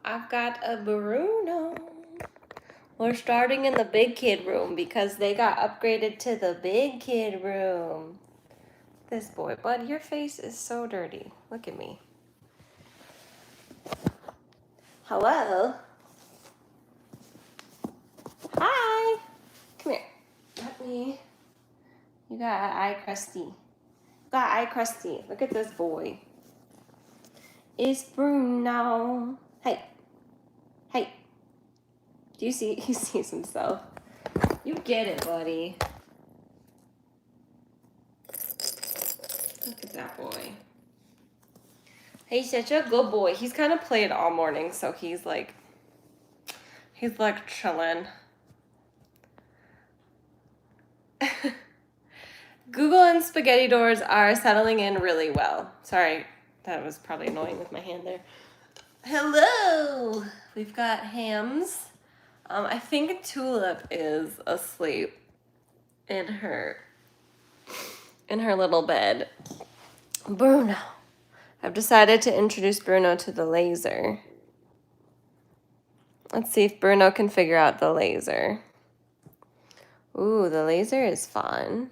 I've got a Bruno. We're starting in the big kid room because they got upgraded to the big kid room. This boy, bud, your face is so dirty. Look at me. Hello? Hi. Come here. Let me. You got an eye crusty. Got eye crusty. Look at this boy. It's Bruno. Hey. Hey. Do you see? He sees himself. You get it, buddy. Look at that boy. He's such a good boy. He's kind of played all morning, so he's like chilling. Google and spaghetti doors are settling in really well. Sorry, that was probably annoying with my hand there. Hello! We've got Hams. I think Tulip is asleep in her little bed. Bruno. I've decided to introduce Bruno to the laser. Let's see if Bruno can figure out the laser. Ooh, the laser is fun.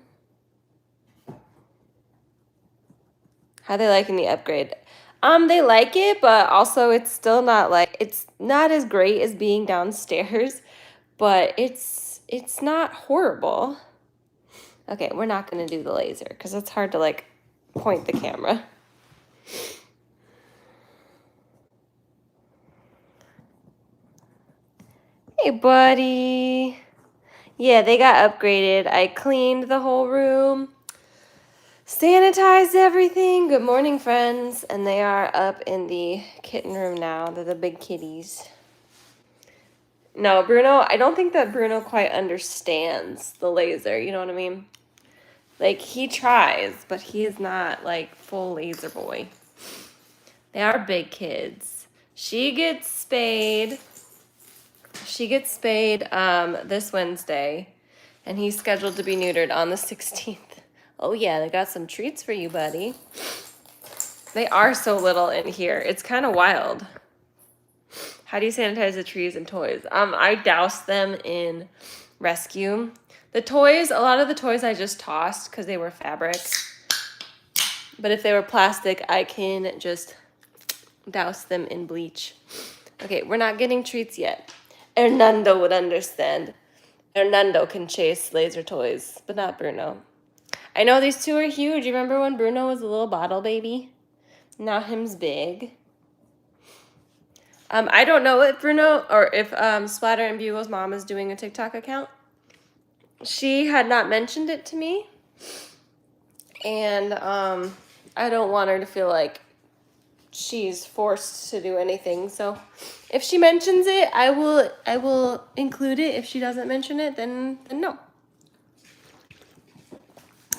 How are they liking the upgrade? They like it, but also it's still not like, it's not as great as being downstairs, but it's not horrible. Okay, we're not gonna do the laser because it's hard to like point the camera. Hey, buddy. Yeah, they got upgraded. I cleaned the whole room, sanitized everything. Good morning, friends. And they are up in the kitten room now. They're the big kitties. No, Bruno, I don't think that Bruno quite understands the laser. You know what I mean? Like, he tries, but he is not, like, full laser boy. They are big kids. She gets spayed. This Wednesday, and he's scheduled to be neutered on the 16th. Oh yeah, they got some treats for you, buddy. They are so little in here. It's kind of wild. How do you sanitize the trees and toys? I doused them in Rescue. The toys, a lot of the toys I just tossed because they were fabric. But if they were plastic, I can just douse them in bleach. Okay, we're not getting treats yet. Hernando would understand. Hernando can chase laser toys, but not Bruno. I know these two are huge. You remember when Bruno was a little bottle baby? Now him's big. I don't know if Bruno or if Splatter and Bugle's mom is doing a TikTok account. She had not mentioned it to me, and I don't want her to feel like she's forced to do anything. So if she mentions it, I will include it. If she doesn't mention it, then no.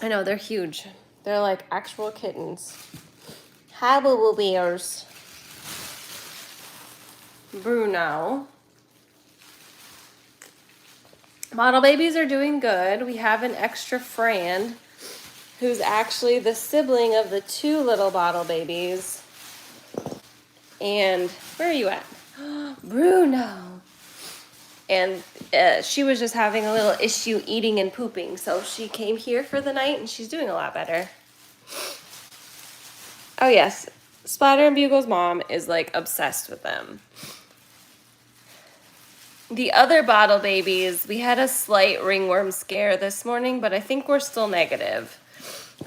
I know, they're huge. They're like actual kittens. Hi, boo bears. Bruno. Model babies are doing good. We have an extra friend who's actually the sibling of the two little bottle babies. And where are you at? Bruno. And she was just having a little issue eating and pooping. So she came here for the night and she's doing a lot better. Oh yes, Splatter and Bugle's mom is like obsessed with them. The other bottle babies, we had a slight ringworm scare this morning, but I think we're still negative.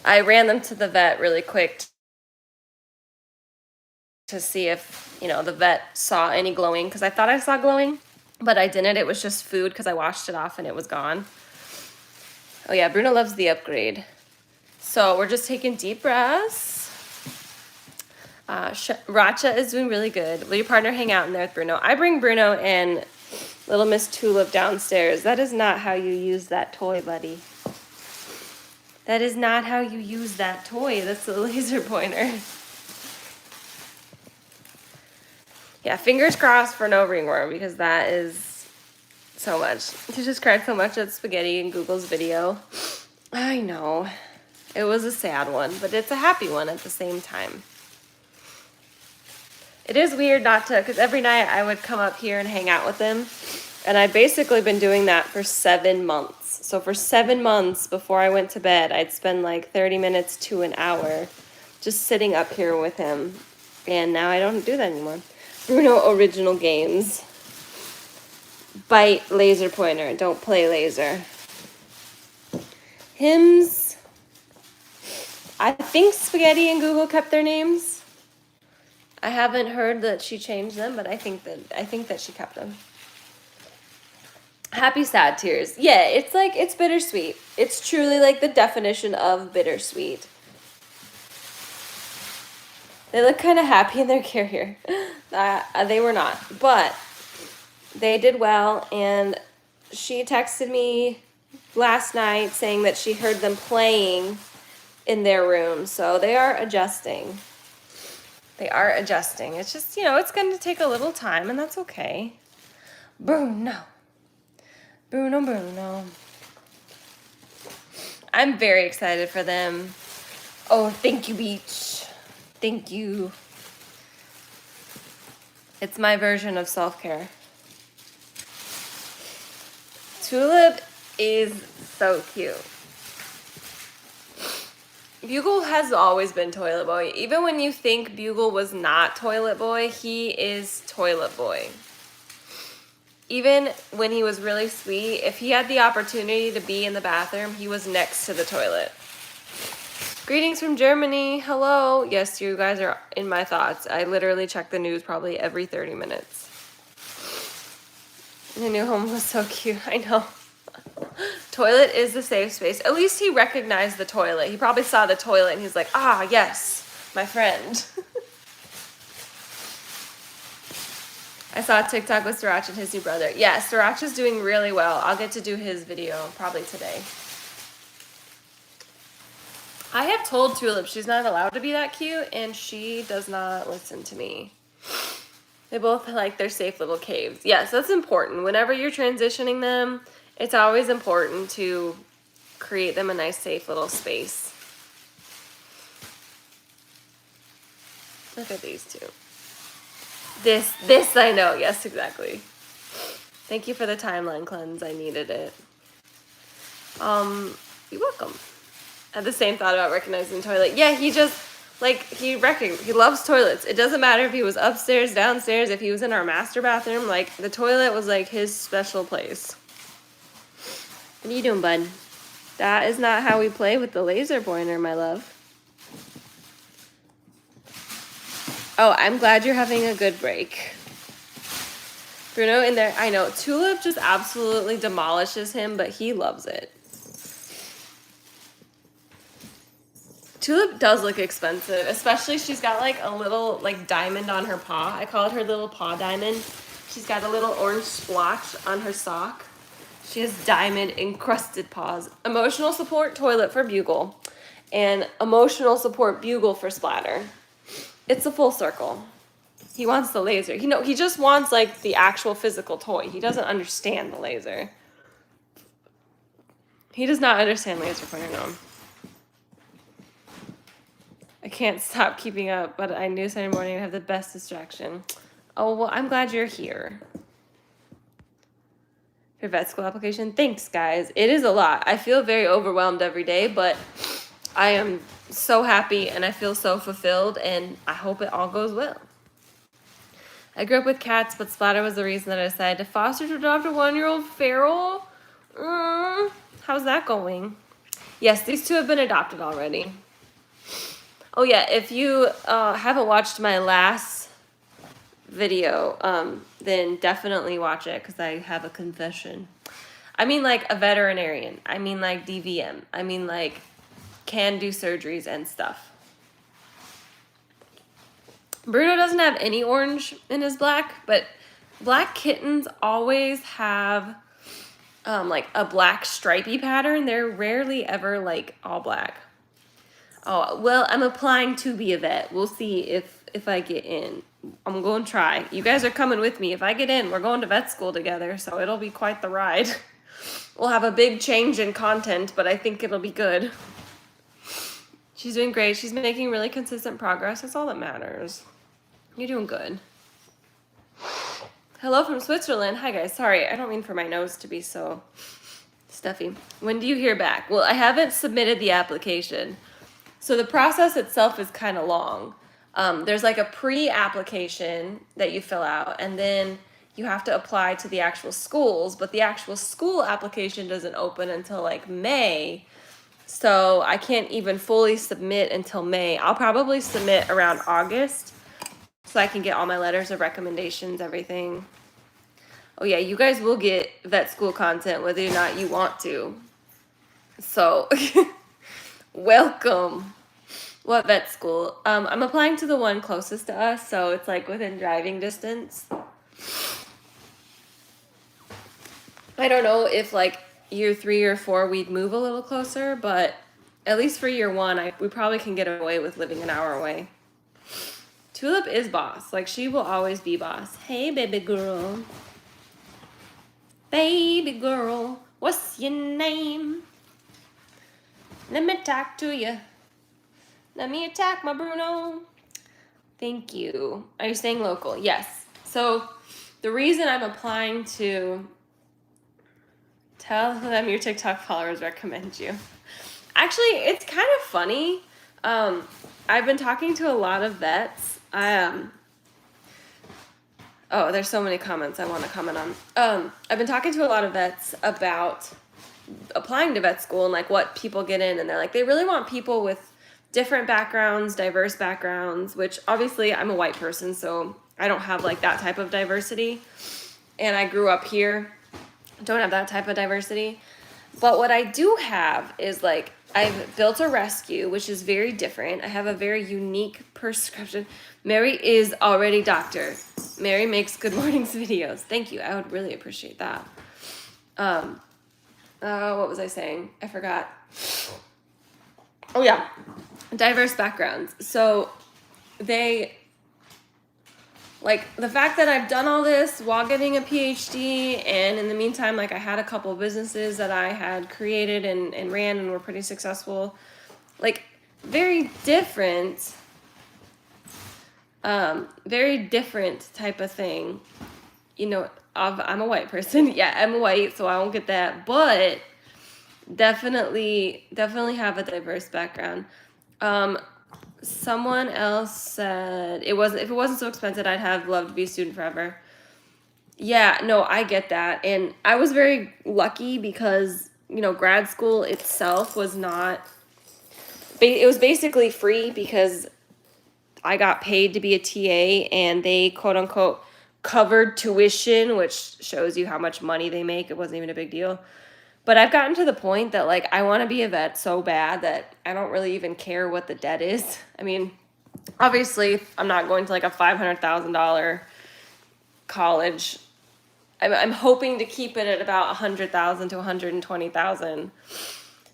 I ran them to the vet really quick to see if, the vet saw any glowing, because I thought I saw glowing, but I didn't. It was just food because I washed it off and it was gone. Oh yeah, Bruno loves the upgrade. So we're just taking deep breaths. Racha is doing really good. Will your partner hang out in there with Bruno? I bring Bruno and little Miss Tulip downstairs. That is not how you use that toy, buddy. That is not how you use that toy. That's the laser pointer. Yeah, fingers crossed for no ringworm, because that is so much. She just cried so much at Spaghetti and Google's video. I know. It was a sad one, but it's a happy one at the same time. It is weird not to, because every night I would come up here and hang out with him. And I've basically been doing that for 7 months. So for 7 months before I went to bed, I'd spend like 30 minutes to an hour just sitting up here with him. And now I don't do that anymore. Bruno Original Games. Bite laser pointer. Don't play laser. Hymns. I think Spaghetti and Google kept their names. I haven't heard that she changed them, but I think that she kept them. Happy sad tears. Yeah, it's bittersweet. It's truly like the definition of bittersweet. They look kind of happy in their carrier. They were not, but they did well. And she texted me last night saying that she heard them playing in their room. So they are adjusting. They are adjusting. It's just, it's going to take a little time, and that's okay. Bruno. Bruno. I'm very excited for them. Oh, thank you, Beach. Thank you. It's my version of self-care. Tulip is so cute. Bugle has always been Toilet Boy. Even when you think Bugle was not Toilet Boy, he is Toilet Boy. Even when he was really sweet, if he had the opportunity to be in the bathroom, he was next to the toilet. Greetings from Germany. Hello. Yes, you guys are in my thoughts. I literally check the news probably every 30 minutes. The new home was so cute. I know. Toilet is the safe space. At least he recognized the toilet. He probably saw the toilet and he's like, ah, yes, my friend. I saw a TikTok with Sriracha and his new brother. Yeah, Sriracha's doing really well. I'll get to do his video probably today. I have told Tulip she's not allowed to be that cute, and she does not listen to me. They both like their safe little caves. Yes, that's important. Whenever you're transitioning them, it's always important to create them a nice, safe little space. Look at these two. This I know. Yes, exactly. Thank you for the timeline cleanse. I needed it. You're welcome. I had the same thought about recognizing the toilet. Yeah, he just, he loves toilets. It doesn't matter if he was upstairs, downstairs, if he was in our master bathroom. The toilet was, his special place. What are you doing, bud? That is not how we play with the laser pointer, my love. Oh, I'm glad you're having a good break. Bruno in there, I know. Tulip just absolutely demolishes him, but he loves it. Tulip does look expensive, especially she's got a little diamond on her paw. I call it her little paw diamond. She's got a little orange splotch on her sock. She has diamond encrusted paws. Emotional support toilet for Bugle, and emotional support Bugle for Splatter. It's a full circle. He wants the laser. He just wants the actual physical toy. He doesn't understand the laser. He does not understand laser pointer, no. I can't stop keeping up, but I knew Saturday morning I'd have the best distraction. Oh, well, I'm glad you're here. For vet school application, thanks, guys. It is a lot. I feel very overwhelmed every day, but I am so happy and I feel so fulfilled, and I hope it all goes well. I grew up with cats, but Splatter was the reason that I decided to foster to adopt a 1-year-old feral. How's that going? Yes, these two have been adopted already. Oh yeah, if you haven't watched my last video, then definitely watch it, because I have a confession. I mean a veterinarian. I mean DVM. I mean can do surgeries and stuff. Bruno doesn't have any orange in his black, but black kittens always have a black stripy pattern. They're rarely ever all black. Oh, well, I'm applying to be a vet. We'll see if I get in. I'm going to try. You guys are coming with me. If I get in, we're going to vet school together, so it'll be quite the ride. We'll have a big change in content, but I think it'll be good. She's doing great. She's making really consistent progress. That's all that matters. You're doing good. Hello from Switzerland. Hi guys. Sorry, I don't mean for my nose to be so stuffy. When do you hear back? Well, I haven't submitted the application. So the process itself is kind of long. There's like a pre-application that you fill out, and then you have to apply to the actual schools, but the actual school application doesn't open until like May. So I can't even fully submit until May. I'll probably submit around August so I can get all my letters of recommendations, everything. Oh yeah, you guys will get vet school content whether or not you want to. So, welcome. What vet school? I'm applying to the one closest to us, so it's like within driving distance. I don't know if like year 3 or 4 we'd move a little closer, but at least for year 1, we probably can get away with living an hour away. Tulip is boss. Like, she will always be boss. Hey, baby girl. Baby girl, what's your name? Let me talk to you. Let me attack my Bruno. Thank you. Are you staying local? Yes. So the reason I'm applying to tell them your TikTok followers recommend you. Actually, it's kind of funny. I've been talking to a lot of vets. Oh, there's so many comments I want to comment on. I've been talking to a lot of vets about applying to vet school and like what people get in, and they're like, they really want people with different backgrounds, diverse backgrounds, which obviously I'm a white person, so I don't have like that type of diversity. And I grew up here, don't have that type of diversity. But what I do have is like, I've built a rescue, which is very different. I have a very unique prescription. Mary is already doctor. Mary makes good mornings videos. Thank you. I would really appreciate that. What was I saying? I forgot. Oh yeah, diverse backgrounds. So they, like, the fact that I've done all this while getting a PhD, and in the meantime, like, I had a couple of businesses that I had created and ran and were pretty successful. Like, very different type of thing. You know, I'm a white person. Yeah, I'm white, so I won't get that. But definitely have a diverse background. Someone else said if it wasn't so expensive, I'd have loved to be a student forever. Yeah, no, I get that. And I was very lucky because, you know, grad school itself was not, it was basically free because I got paid to be a TA, and they quote unquote covered tuition, which shows you how much money they make. It wasn't even a big deal. But I've gotten to the point that, like, I want to be a vet so bad that I don't really even care what the debt is. I mean, obviously, I'm not going to, like, a $500,000 college. I'm hoping to keep it at about $100,000 to $120,000.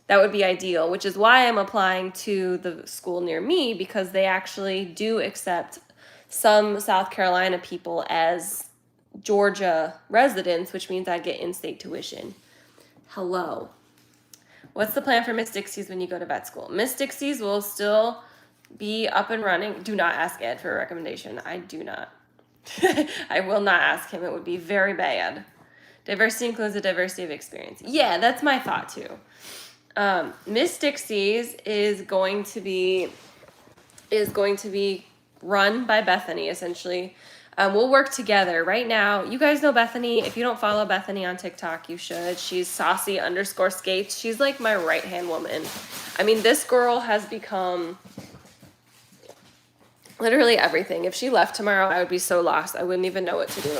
That would be ideal, which is why I'm applying to the school near me, because they actually do accept some South Carolina people as Georgia residents, which means I get in-state tuition. Hello. What's the plan for Miss Dixie's when you go to vet school? Miss Dixie's will still be up and running. Do not ask Ed for a recommendation. I do not. I will not ask him. It would be very bad. Diversity includes a diversity of experience. Yeah, that's my thought too. Miss Dixie's is going to be run by Bethany, essentially. We'll work together. Right now, you guys know Bethany. If you don't follow Bethany on TikTok, you should. She's saucy_skates. She's like my right-hand woman. I mean, this girl has become literally everything. If she left tomorrow, I would be so lost. I wouldn't even know what to do.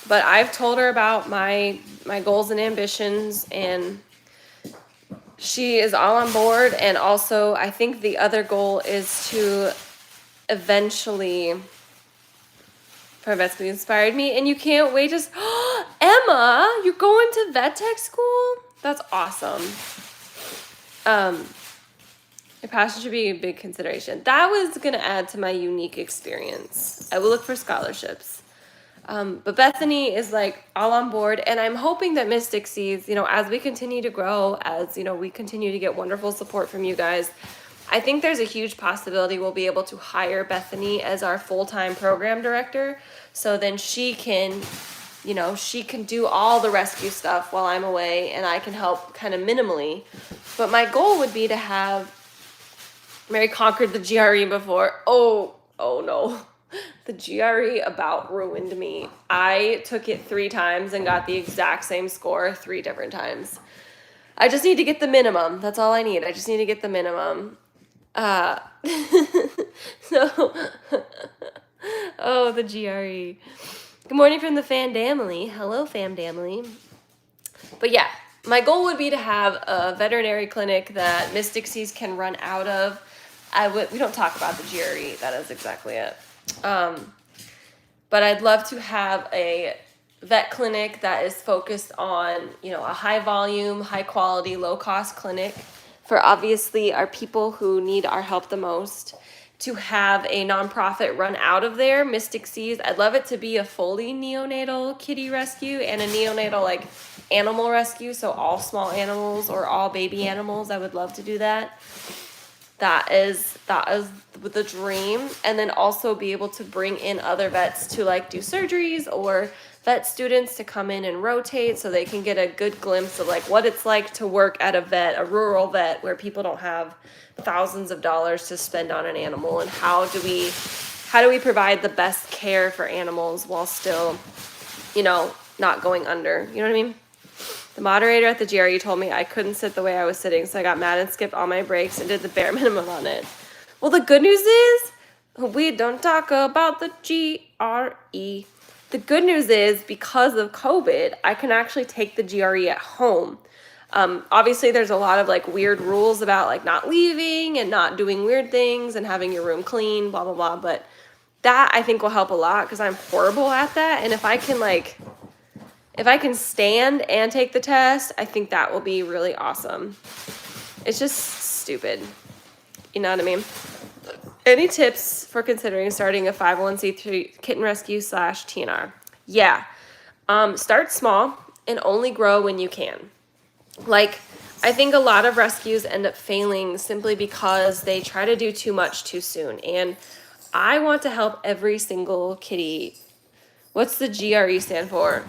But I've told her about my goals and ambitions, and she is all on board. And also, I think the other goal is to eventually, Vetschool inspired me, and you can't wait to, Emma, you're going to vet tech school? That's awesome. Your passion should be a big consideration. That was going to add to my unique experience. I will look for scholarships. But Bethany is like all on board, and I'm hoping that Miss Dixie's, you know, as we continue to grow, as, you know, we continue to get wonderful support from you guys, I think there's a huge possibility we'll be able to hire Bethany as our full-time program director. So then she can, she can do all the rescue stuff while I'm away and I can help kind of minimally. But my goal would be to have Mary conquered the GRE before. Oh no. The GRE about ruined me. I took it 3 times and got the exact same score 3 different times. I just need to get the minimum. That's all I need. I just need to get the minimum. So, oh, the GRE. Good morning from the Famdamily. Hello, Famdamily. But yeah, my goal would be to have a veterinary clinic that Mystic Seas can run out of. We don't talk about the GRE. That is exactly it. But I'd love to have a vet clinic that is focused on, a high volume, high quality, low cost clinic for obviously our people who need our help the most. To have a nonprofit run out of there, Mystic Seas. I'd love it to be a fully neonatal kitty rescue and a neonatal animal rescue. So all small animals or all baby animals. I would love to do that. That is the dream. And then also be able to bring in other vets to do surgeries or vet students to come in and rotate so they can get a good glimpse of what it's like to work at a rural vet where people don't have thousands of dollars to spend on an animal, and how do we provide the best care for animals while still, not going under. You know what I mean? The moderator at the GRE told me I couldn't sit the way I was sitting, so I got mad and skipped all my breaks and did the bare minimum on it. Well, the good news is we don't talk about the GRE. The good news is because of COVID, I can actually take the GRE at home. Obviously, there's a lot of weird rules about not leaving and not doing weird things and having your room clean, blah, blah, blah. But that I think will help a lot because I'm horrible at that. And if I can stand and take the test, I think that will be really awesome. It's just stupid. You know what I mean? Any tips for considering starting a 501c3 kitten rescue / TNR? Yeah. Start small and only grow when you can. I think a lot of rescues end up failing simply because they try to do too much too soon. And I want to help every single kitty. What's the GRE stand for?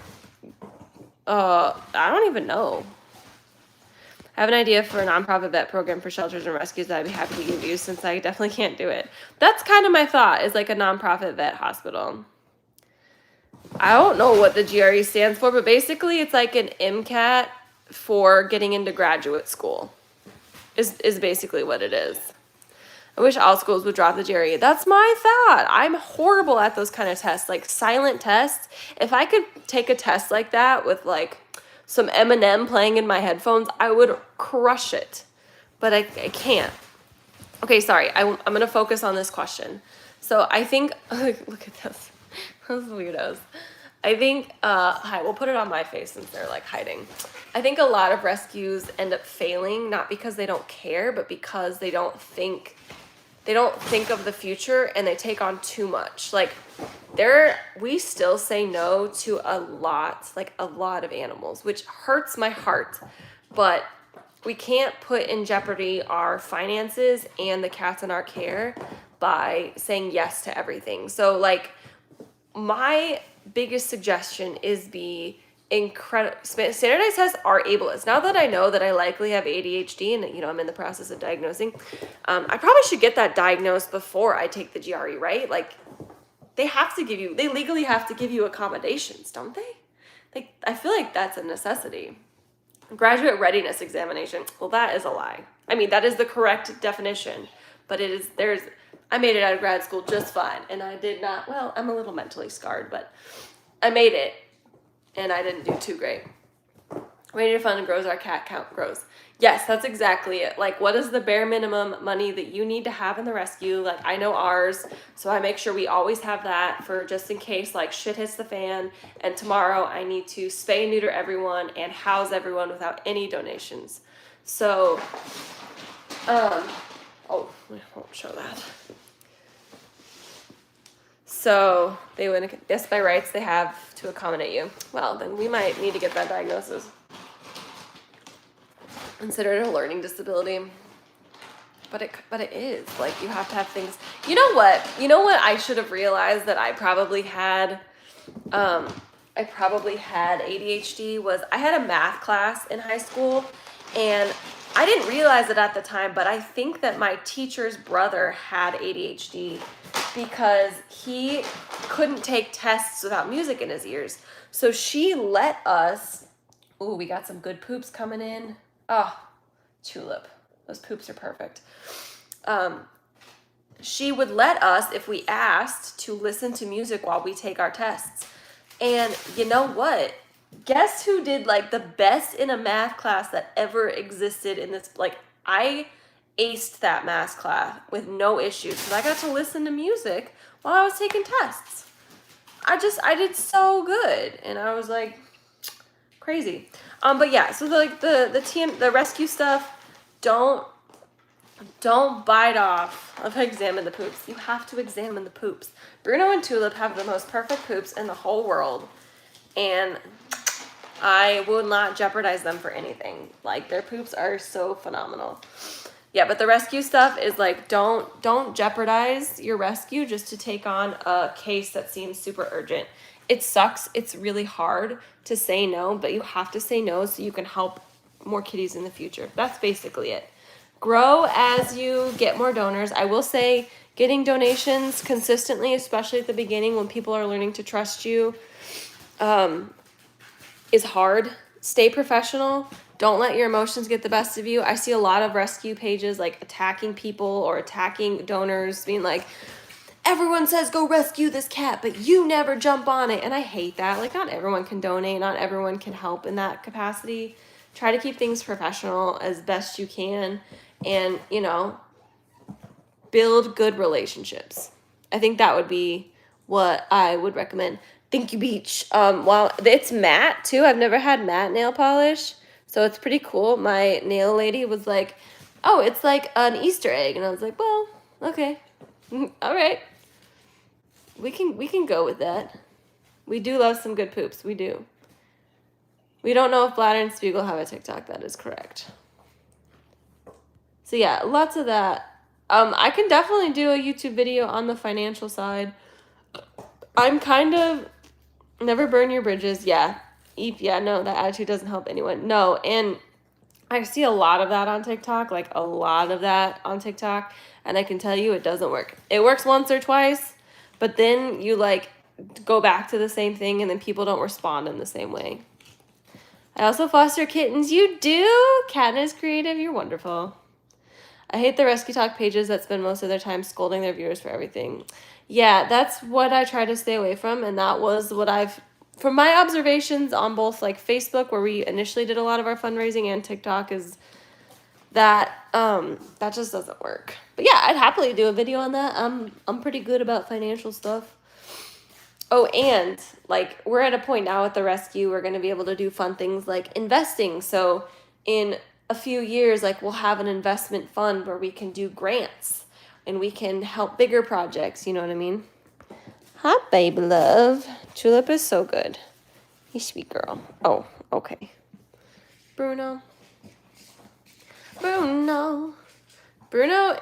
I don't even know. I have an idea for a nonprofit vet program for shelters and rescues that I'd be happy to give you since I definitely can't do it. That's kind of my thought, is a nonprofit vet hospital. I don't know what the GRE stands for, but basically it's an MCAT for getting into graduate school is basically what it is. I wish all schools would drop the GRE. That's my thought. I'm horrible at those kind of tests, silent tests. If I could take a test like that with some Eminem playing in my headphones, I would crush it. But I can't. Okay, sorry. I'm going to focus on this question. So I think, look at this. Those weirdos. I think, hi, we'll put it on my face since they're hiding. I think a lot of rescues end up failing, not because they don't care, but because they don't think of the future and they take on too much. We still say no to a lot of animals, which hurts my heart, but we can't put in jeopardy our finances and the cats in our care by saying yes to everything. So my biggest suggestion is be incredible. Standardized tests are ableist. Now that I know that I likely have ADHD and I'm in the process of diagnosing, I probably should get that diagnosed before I take the GRE, right? They legally have to give you accommodations, don't they? I feel like that's a necessity. Graduate readiness examination. Well, that is a lie. I mean, that is the correct definition, but I made it out of grad school just fine, and I did not, well, I'm a little mentally scarred, but I made it, and I didn't do too great. Rated fund grows, our cat count grows. Yes, that's exactly it. What is the bare minimum money that you need to have in the rescue? I know ours, so I make sure we always have that for just in case, shit hits the fan, and tomorrow I need to spay and neuter everyone and house everyone without any donations. So, I won't show that. So they would, yes, by rights, they have to accommodate you. Well, then we might need to get that diagnosis. Consider it a learning disability. but it is like you have to have things. You know what? You know what I should have realized that I probably had. I probably had ADHD was I had a math class in high school, and I didn't realize it at the time, but I think that my teacher's brother had ADHD because he couldn't take tests without music in his ears. So she let us. Ooh, we got some good poops coming in. Oh, Tulip. Those poops are perfect. She would let us, if we asked, to listen to music while we take our tests. And you know what? Guess who did like the best in a math class that ever existed in this? Like, I aced that math class with no issues because I got to listen to music while I was taking tests. I did so good, and I was like crazy. But yeah, so the rescue stuff, don't bite off of examine the poops. You have to examine the poops. Bruno and Tulip have the most perfect poops in the whole world, and I will not jeopardize them for anything. Like, their poops are so phenomenal. Yeah, but the rescue stuff is like, don't jeopardize your rescue just to take on a case that seems super urgent. It sucks. It's really hard to say no, but you have to say no so you can help more kitties in the future. That's basically it. Grow as you get more donors. I will say getting donations consistently, especially at the beginning when people are learning to trust you, is hard. Stay professional. Don't let your emotions get the best of you. I see a lot of rescue pages like attacking people or attacking donors, being like, everyone says go rescue this cat, but you never jump on it. And I hate that. Like, not everyone can donate. Not everyone can help in that capacity. Try to keep things professional as best you can. And, you know, build good relationships. I think that would be what I would recommend. Thank you, Beach. Well, it's matte, too. I've never had matte nail polish, so it's pretty cool. My nail lady was like, oh, it's like an Easter egg. And I was like, well, okay. All right. We can go with that. We do love some good poops. We do. We don't know if Bladder and Spiegel have a TikTok. That is correct. So yeah, lots of that. I can definitely do a YouTube video on the financial side. I'm kind of never burn your bridges. Yeah. No, that attitude doesn't help anyone. No, and I see a lot of that on TikTok, like a lot of that on TikTok, and I can tell you it doesn't work. It works once or twice, but then you like go back to the same thing and then people don't respond in the same way. I also foster kittens. You do? Kitten is creative. You're wonderful. I hate the rescue talk pages that spend most of their time scolding their viewers for everything. Yeah, that's what I try to stay away from, and that was what from my observations on both like Facebook, where we initially did a lot of our fundraising, and TikTok, is that that just doesn't work. But yeah, I'd happily do a video on that. I'm pretty good about financial stuff. Oh, and like we're at a point now with the rescue, we're going to be able to do fun things like investing. So in a few years, like we'll have an investment fund where we can do grants and we can help bigger projects. You know what I mean? Hi, baby love. Tulip is so good. You sweet girl. Oh, okay. Bruno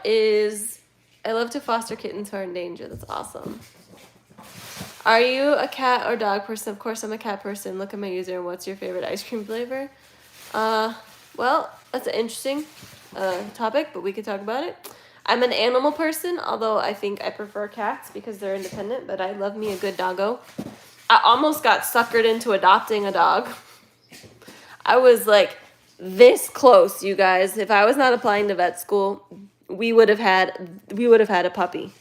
is, I love to foster kittens who are in danger. That's awesome. Are you a cat or dog person? Of course I'm a cat person. Look at my user. What's your favorite ice cream flavor? Well, that's an interesting topic, but we could talk about it. I'm an animal person, although I think I prefer cats because they're independent, but I love me a good doggo. I almost got suckered into adopting a dog. I was like this close, you guys. If I was not applying to vet school, we would have had a puppy.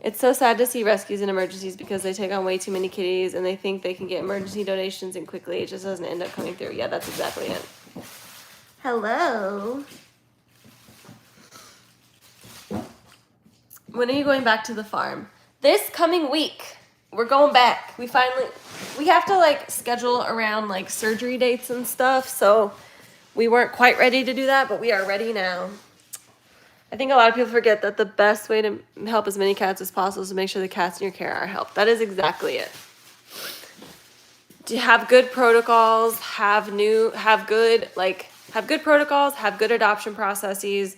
It's so sad to see rescues and emergencies because they take on way too many kitties and they think they can get emergency donations and quickly it just doesn't end up coming through. Yeah, that's exactly it. Hello. When are you going back to the farm? This coming week. We're going back. We have to like schedule around like surgery dates and stuff. So we weren't quite ready to do that, but we are ready now. I think a lot of people forget that the best way to help as many cats as possible is to make sure the cats in your care are helped. That is exactly it. To have good protocols, have good protocols, have good adoption processes,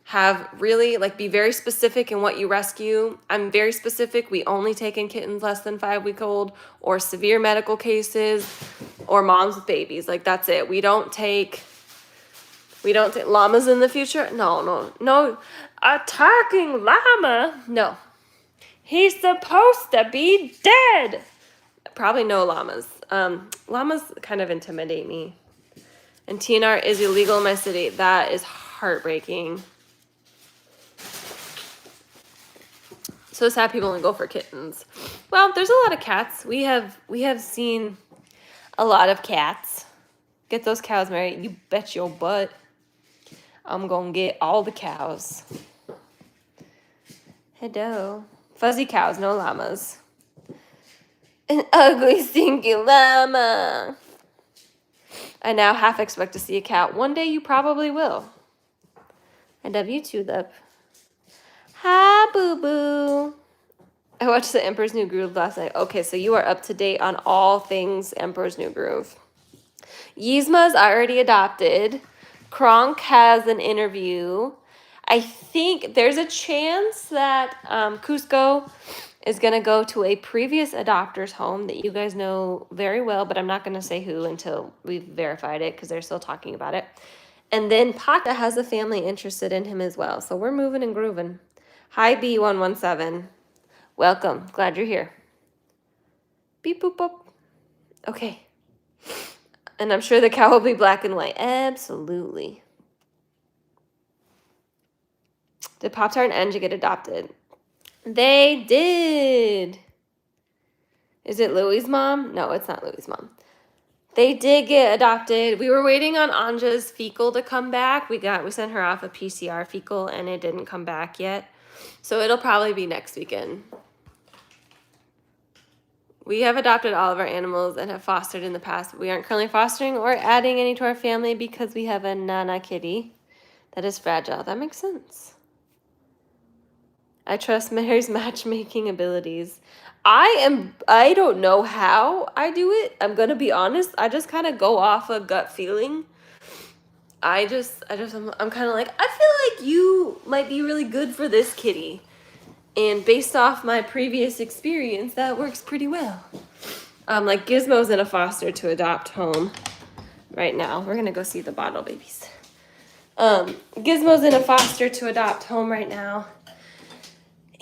have really, like, be very specific in what you rescue. I'm very specific. We only take in kittens less than 5 weeks old, or severe medical cases, or moms with babies. Like, that's it. We don't take llamas in the future. No. Attacking llama. No. He's supposed to be dead. Probably no llamas. Llamas kind of intimidate me. And TNR is illegal in my city. That is heartbreaking. So sad people only go for kittens. Well, there's a lot of cats. We have seen a lot of cats. Get those cows married. You bet your butt. I'm gonna get all the cows. Hello. Fuzzy cows, no llamas. An ugly, stinky llama. I now half expect to see a cat. One day you probably will. I love you too, love. Hi, boo-boo. I watched the Emperor's New Groove last night. Okay, so you are up to date on all things Emperor's New Groove. Yzma's already adopted. Kronk has an interview. I think there's a chance that Cusco is going to go to a previous adopter's home that you guys know very well, but I'm not going to say who until we've verified it because they're still talking about it. And then Pata has a family interested in him as well. So we're moving and grooving. Hi, B117. Welcome. Glad you're here. Beep, boop, boop. Okay. And I'm sure the cow will be black and white. Absolutely. Did Pop-Tart and Angie get adopted? They did. Is it Louie's mom? No, it's not Louie's mom. They did get adopted. We were waiting on Anja's fecal to come back. We sent her off a PCR fecal and it didn't come back yet. So it'll probably be next weekend. We have adopted all of our animals and have fostered in the past. We aren't currently fostering or adding any to our family because we have a Nana kitty that is fragile. That makes sense. I trust Mary's matchmaking abilities. I don't know how I do it. I'm going to be honest. I just kind of go off a gut feeling. I'm kind of like, I feel like you might be really good for this kitty. And based off my previous experience, that works pretty well. Like Gizmo's in a foster to adopt home right now. We're going to go see the bottle babies. Gizmo's in a foster to adopt home right now.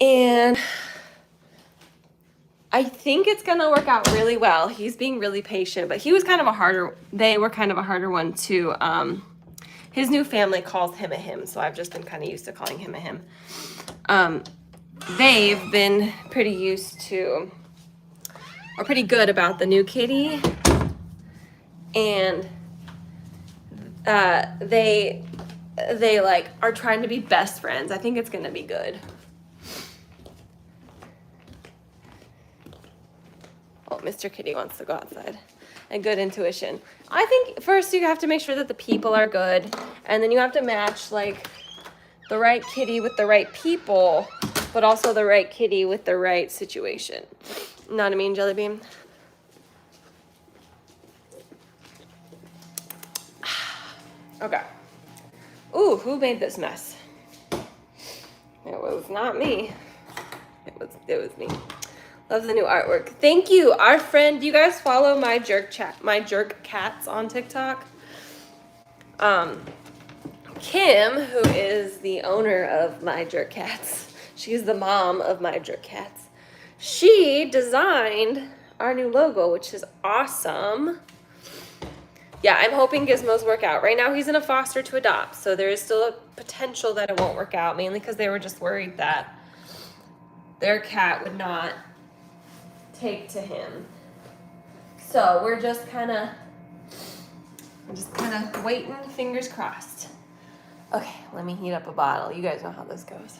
And I think it's going to work out really well. He's being really patient, but they were kind of a harder one too. His new family calls him a him, so I've just been kind of used to calling him a him. They've been pretty used to, or pretty good about the new kitty, and they like are trying to be best friends. I think it's gonna be good. Oh, Mr. Kitty wants to go outside. And good intuition. I think first you have to make sure that the people are good, and then you have to match like the right kitty with the right people, but also the right kitty with the right situation. Know what I mean, Jelly Bean? Okay. Ooh, who made this mess? It was not me. It was me. Love the new artwork. Thank you, our friend. Do you guys follow my jerk cats on TikTok? Kim, who is the owner of My Jerk Cats, she's the mom of My Jerk Cats. She designed our new logo, which is awesome. Yeah, I'm hoping Gizmos work out. Right now, he's in a foster to adopt, so there is still a potential that it won't work out, mainly because they were just worried that their cat would not take to him. So we're just kind of waiting, fingers crossed. Okay, let me heat up a bottle. You guys know how this goes.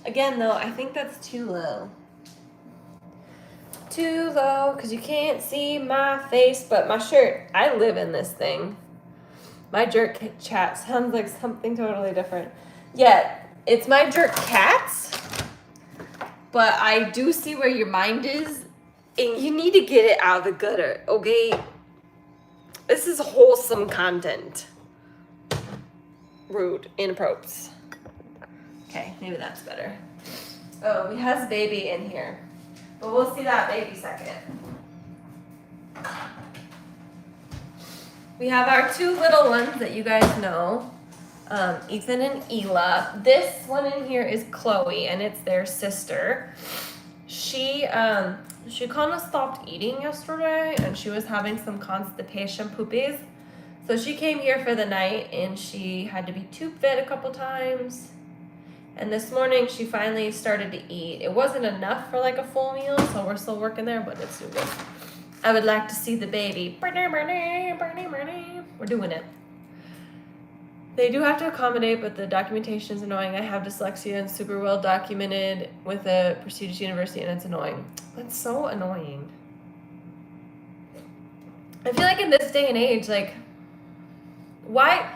Again, though, I think that's too low. Too low, because you can't see my face, but my shirt. I live in this thing. My jerk chat sounds like something totally different. Yeah, it's My Jerk Cats, but I do see where your mind is, and you need to get it out of the gutter, okay? This is wholesome content. Rude, inappropriate. Okay, maybe that's better. Oh, we has baby in here. But we'll see that baby second. We have our two little ones that you guys know, Ethan and Ela. This one in here is Chloe, and it's their sister. She kind of stopped eating yesterday, and she was having some constipation poopies. So she came here for the night, and she had to be tube fed a couple times. And this morning, she finally started to eat. It wasn't enough for like a full meal, so we're still working there, but it's too good. I would like to see the baby. We're doing it. They do have to accommodate, but the documentation is annoying. I have dyslexia and super well documented with a prestigious university, and it's annoying. That's so annoying. I feel like in this day and age, like, why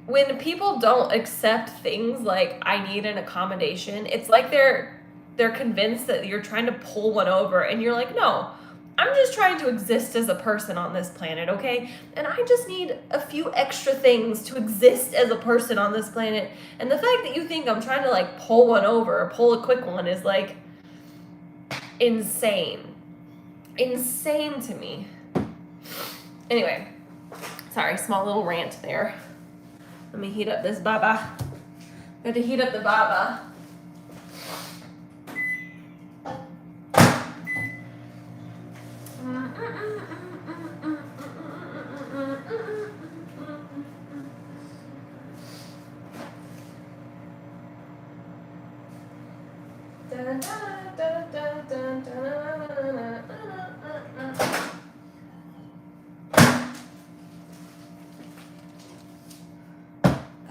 when people don't accept things like I need an accommodation, it's like they're convinced that you're trying to pull one over, and you're like, no, I'm just trying to exist as a person on this planet, okay? And I just need a few extra things to exist as a person on this planet. And the fact that you think I'm trying to like pull one over or pull a quick one is like insane. Insane to me. Anyway, sorry, small little rant there. Let me heat up this baba. Got to heat up the baba.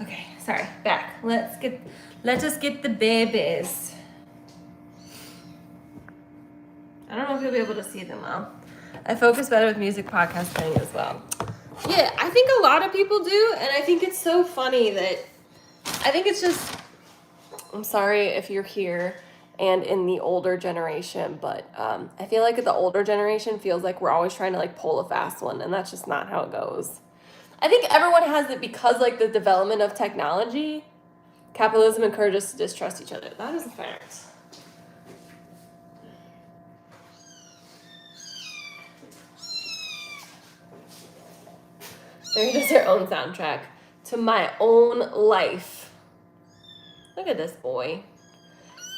Okay, sorry, back. Let us get the babies. I don't know if you'll be able to see them well. I focus better with music podcast playing as well. Yeah, I think a lot of people do, and I think it's so funny that I think it's just, I'm sorry if you're here and in the older generation, but I feel like the older generation feels like we're always trying to like pull a fast one, and that's just not how it goes. I think everyone has it because like the development of technology, capitalism encourages us to distrust each other. That is a fact. Mary does her own soundtrack to my own life. Look at this boy.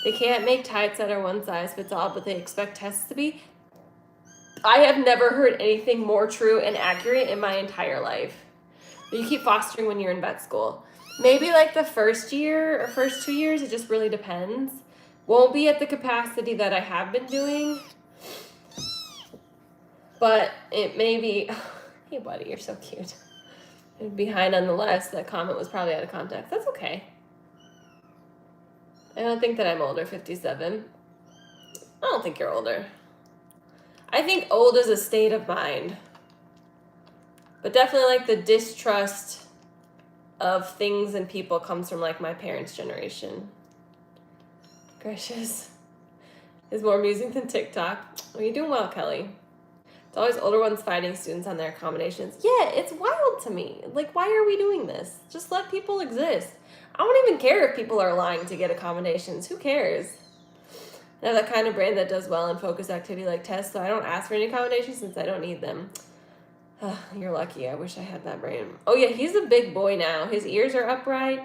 They can't make tights that are one size fits all, but they expect tests to be. I have never heard anything more true and accurate in my entire life. But you keep fostering when you're in vet school. Maybe like the first year or first 2 years, it just really depends. Won't be at the capacity that I have been doing. But it may be, hey buddy, you're so cute. Behind on the list, that comment was probably out of context. That's okay. I don't think that I'm older, 57. I don't think you're older. I think old is a state of mind. But definitely like the distrust of things and people comes from like my parents' generation. Gracious. Is more amusing than TikTok. Well, you're doing well, Kelly. It's always older ones fighting students on their accommodations. Yeah, it's wild to me. Like, why are we doing this? Just let people exist. I don't even care if people are lying to get accommodations. Who cares? I have that kind of brain that does well in focus activity like tests, so I don't ask for any accommodations since I don't need them. You're lucky. I wish I had that brain. Oh, yeah, he's a big boy now. His ears are upright.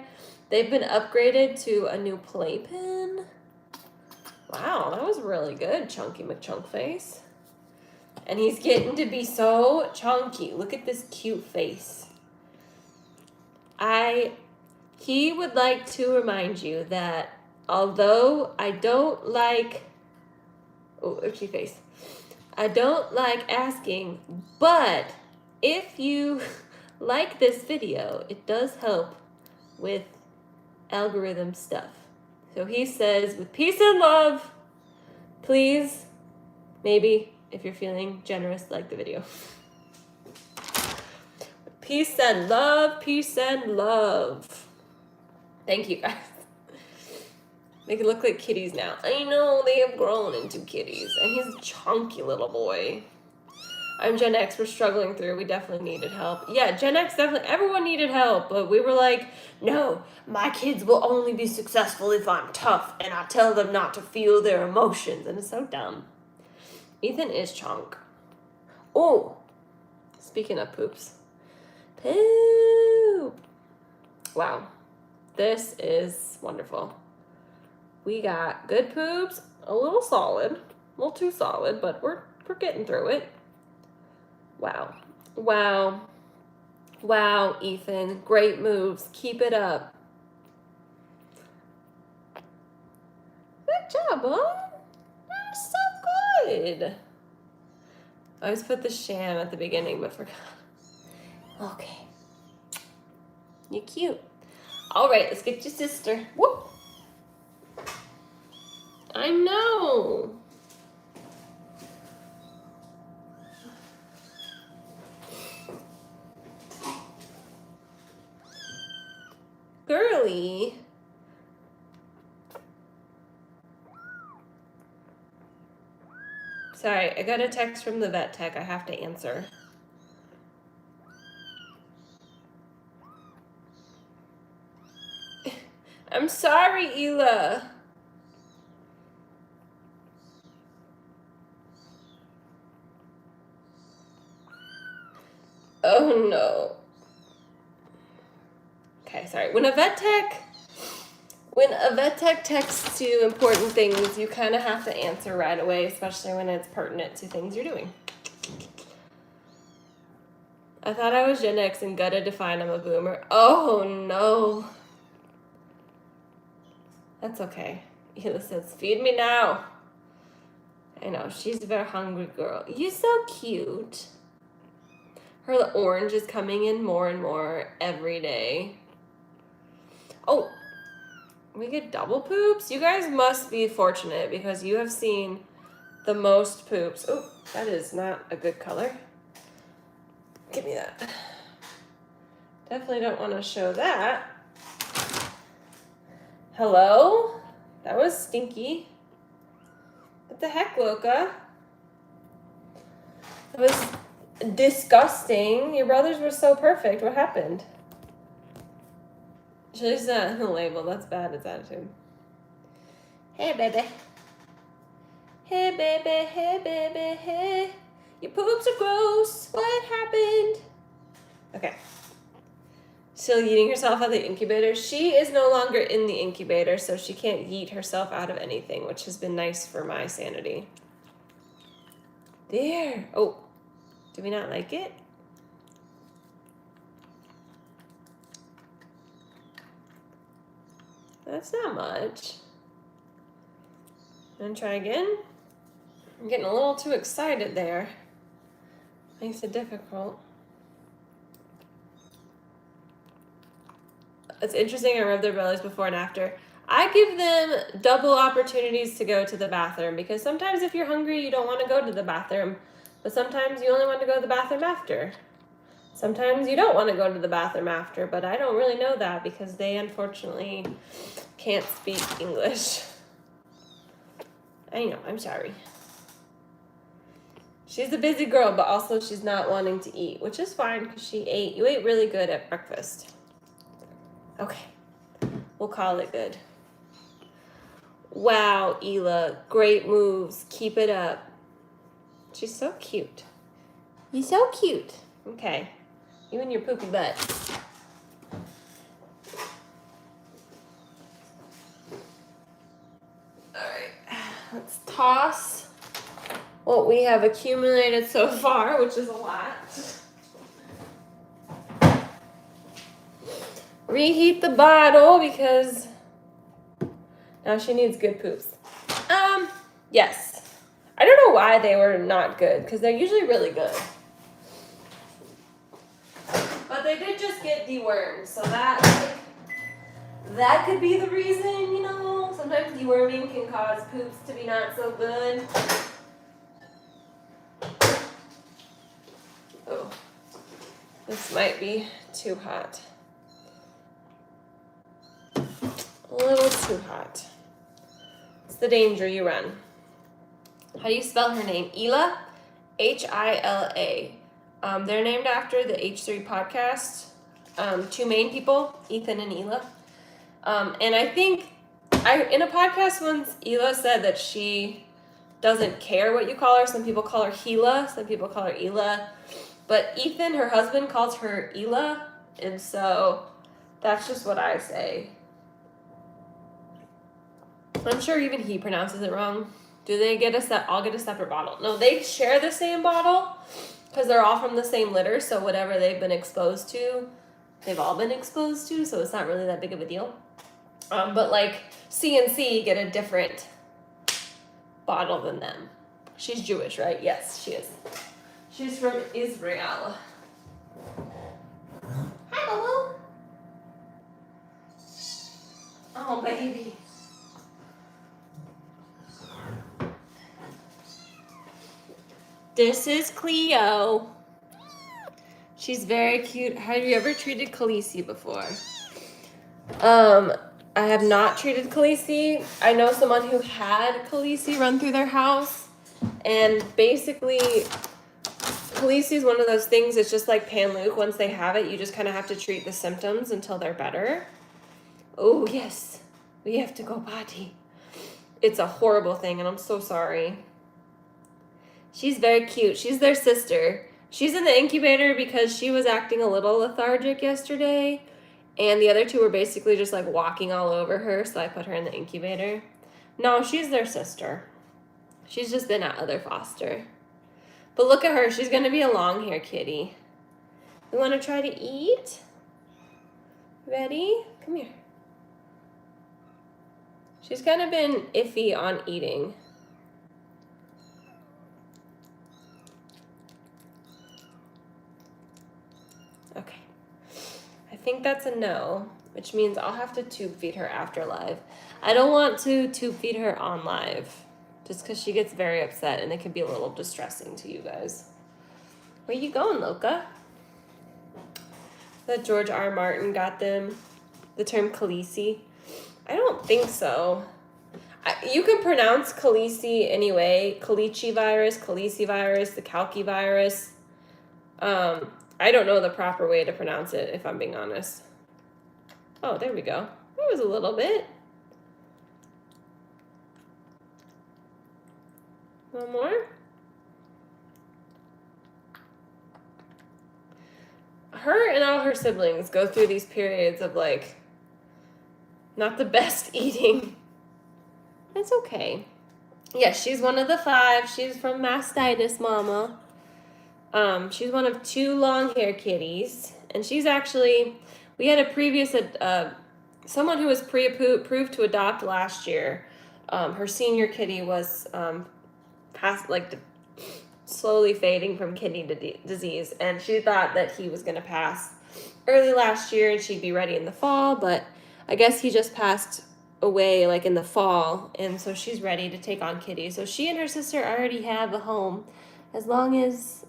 They've been upgraded to a new playpen. Wow, that was really good, Chunky McChunkface. And he's getting to be so chunky. Look at this cute face. He would like to remind you that although I don't like, itchy face. I don't like asking, but if you like this video, it does help with algorithm stuff. So he says, with peace and love, please, maybe, if you're feeling generous, like the video. Peace and love, peace and love. Thank you, guys. They can look like kitties now. I know, they have grown into kitties. And he's a chunky little boy. I'm Gen X, we're struggling through. We definitely needed help. Yeah, Gen X definitely, everyone needed help, but we were like, no, my kids will only be successful if I'm tough and I tell them not to feel their emotions. And it's so dumb. Ethan is chunk. Oh, speaking of poops. Poop. Wow, this is wonderful. We got good poops, a little solid, a little too solid, but we're getting through it. Wow. Wow. Wow, Ethan. Great moves. Keep it up. Good job, huh? That's so good. I always put the sham at the beginning, but forgot. Okay. You're cute. All right, let's get your sister. Whoop. I know. Girly. Sorry, I got a text from the vet tech. I have to answer. I'm sorry, Ela. Oh no. Okay, sorry. When a vet tech texts you important things, you kind of have to answer right away, especially when it's pertinent to things you're doing. I thought I was Gen X and gutted to find I'm a boomer. Oh no. That's okay. Ela says, feed me now. I know, she's a very hungry girl. You're so cute. Her orange is coming in more and more every day. Oh, we get double poops? You guys must be fortunate because you have seen the most poops. Oh, that is not a good color. Give me that. Definitely don't want to show that. Hello? That was stinky. What the heck, Loka? That was disgusting. Your brothers were so perfect. What happened? She's not on the label. That's bad. It's attitude. Hey, baby. Hey, baby. Hey, baby. Hey. Your poops are gross. What happened? Okay. Still yeeting herself out of the incubator. She is no longer in the incubator, so she can't yeet herself out of anything, which has been nice for my sanity. There. Oh, do we not like it? That's not much. And try again. I'm getting a little too excited there. Makes it difficult. It's interesting, I rub their bellies before and after. I give them double opportunities to go to the bathroom because sometimes if you're hungry, you don't want to go to the bathroom, but sometimes you only want to go to the bathroom after. Sometimes you don't want to go to the bathroom after, but I don't really know that because they unfortunately can't speak English. I know, I'm sorry. She's a busy girl, but also she's not wanting to eat, which is fine because you ate really good at breakfast. Okay, we'll call it good. Wow, Ela, great moves. Keep it up. She's so cute. You're so cute. Okay, you and your poopy butt. All right, let's toss what we have accumulated so far, which is a lot. Reheat the bottle because now she needs good poops. Yes. I don't know why they were not good because they're usually really good. But they did just get dewormed, so that could be the reason, you know. Sometimes deworming can cause poops to be not so good. Oh, this might be too hot. A little too hot. It's the danger you run. How do you spell her name? Ela? Hila. They're named after the H3 podcast. Two main people, Ethan and Hila. And I think in a podcast once, Hila said that she doesn't care what you call her. Some people call her Hila, some people call her Hila. But Ethan, her husband, calls her Hila, and so that's just what I say. I'm sure even he pronounces it wrong. Do they all get a separate bottle? No, they share the same bottle because they're all from the same litter, so whatever they've been exposed to, they've all been exposed to, so it's not really that big of a deal. But like C and C get a different bottle than them. She's Jewish, right? Yes, she is. She's from Israel. Hi, Lulu. Oh, baby. This is Cleo. She's very cute. Have you ever treated Khaleesi before? I have not treated Khaleesi. I know someone who had Khaleesi run through their house, and basically Khaleesi is one of those things. It's just like Pan-Luke. Once they have it, you just kind of have to treat the symptoms until they're better. Oh yes, we have to go potty. It's a horrible thing, and I'm so sorry. She's very cute. She's their sister. She's in the incubator because she was acting a little lethargic yesterday, and the other two were basically just like walking all over her, so I put her in the incubator. No, she's their sister. She's just been at other foster. But look at her. She's going to be a long-haired kitty. You want to try to eat? Ready? Come here. She's kind of been iffy on eating. Okay. I think that's a no, which means I'll have to tube feed her after live. I don't want to tube feed her on live, just because she gets very upset and it can be a little distressing to you guys. Where you going, Loca? That George R. Martin got them the term Khaleesi. I don't think so. You can pronounce Khaleesi anyway. Khaleesi virus, the Kalki virus. I don't know the proper way to pronounce it, if I'm being honest. Oh, there we go. That was a little bit. One more. Her and all her siblings go through these periods of like not the best eating. It's okay. Yes, she's one of the 5. She's from mastitis mama. She's one of 2 long-hair kitties, and she's actually, we had a previous, someone who was pre-approved to adopt last year. Her senior kitty was slowly fading from kidney disease, and she thought that he was going to pass early last year and she'd be ready in the fall, but I guess he just passed away like in the fall, and so she's ready to take on kitty. So she and her sister already have a home, as long as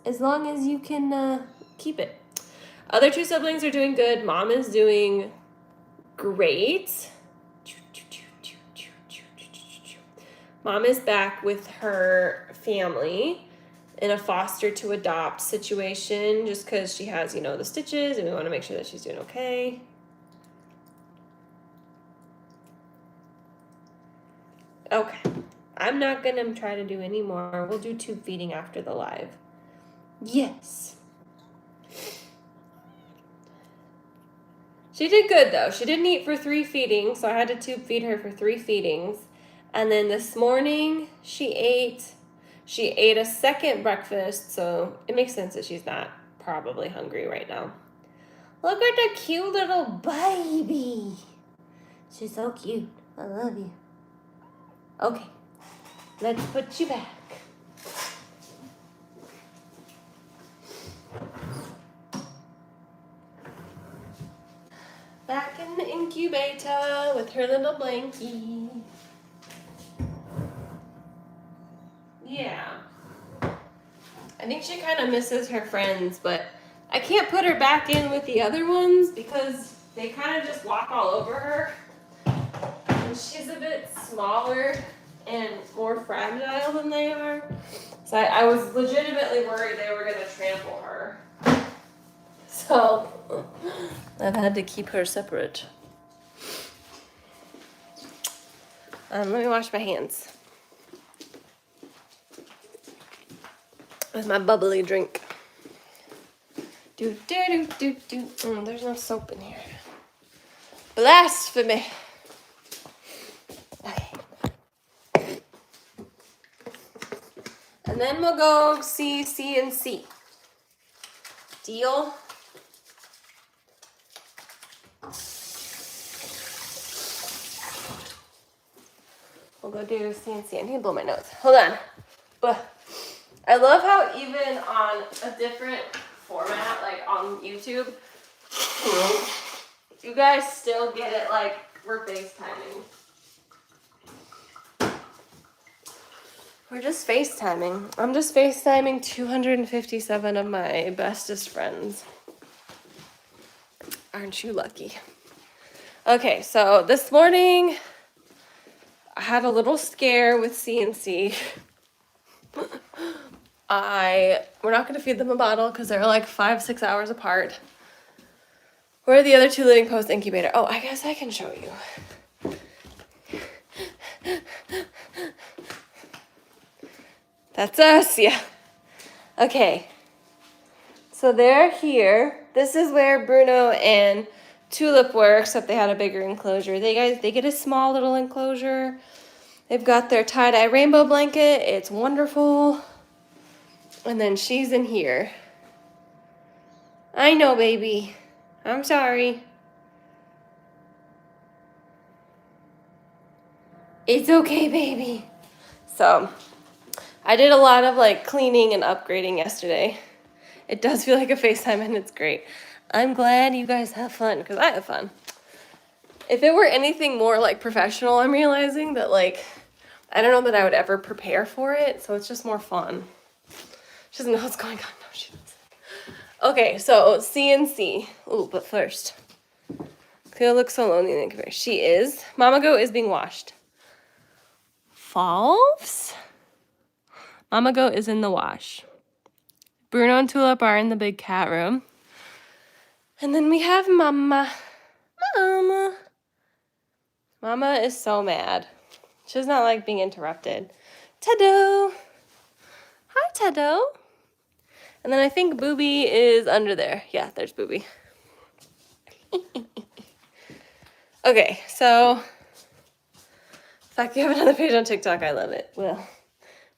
you can keep it. Other 2 siblings are doing good. Mom is doing great. Mom is back with her family in a foster to adopt situation, just because she has, the stitches, and we want to make sure that she's doing okay. Okay, I'm not gonna try to do any more. We'll do tube feeding after the live. Yes. She did good though. She didn't eat for 3 feedings, so I had to tube feed her for 3 feedings. And then this morning she ate a second breakfast, so it makes sense that she's not probably hungry right now. Look at the cute little baby. She's so cute. I love you. Okay, let's put you back. Back in the incubator with her little blankie. Yeah. I think she kind of misses her friends, but I can't put her back in with the other ones because they kind of just walk all over her. And she's a bit smaller and more fragile than they are. So I was legitimately worried they were going to trample her. So I've had to keep her separate. Let me wash my hands with my bubbly drink. There's no soap in here. Blasphemy. Okay. And then we'll go see C&C. Deal? We'll go do C&C. I need to blow my nose. Hold on. I love how even on a different format, like on YouTube, you guys still get it like we're FaceTiming. We're just FaceTiming. I'm just FaceTiming 257 of my bestest friends. Aren't you lucky? Okay, so this morning I had a little scare with C&C. We're not going to feed them a bottle because they're like 5-6 hours apart. Where are the other two living post incubator? Oh, I guess I can show you. That's us, yeah. Okay. So they're here. This is where Bruno and Tulip were, except they had a bigger enclosure. They get a small little enclosure. They've got their tie-dye rainbow blanket. It's wonderful. And then she's in here. I know, baby. I'm sorry. It's okay, baby. So, I did a lot of like cleaning and upgrading yesterday. It does feel like a FaceTime and it's great. I'm glad you guys have fun because I have fun. If it were anything more like professional, I'm realizing that like, I don't know that I would ever prepare for it. So it's just more fun. She doesn't know what's going on. No, she doesn't. Okay, so C&C. Ooh, but first. Cleo looks so lonely in the incubator. She is. Mama Goat is being washed. Falves? Mama Goat is in the wash. Bruno and Tulip are in the big cat room. And then we have Mama. Mama is so mad. She does not like being interrupted. Tado. Hi, Tado. And then I think Booby is under there. Yeah, there's Booby. Okay, so the fact you have another page on TikTok, I love it. Well,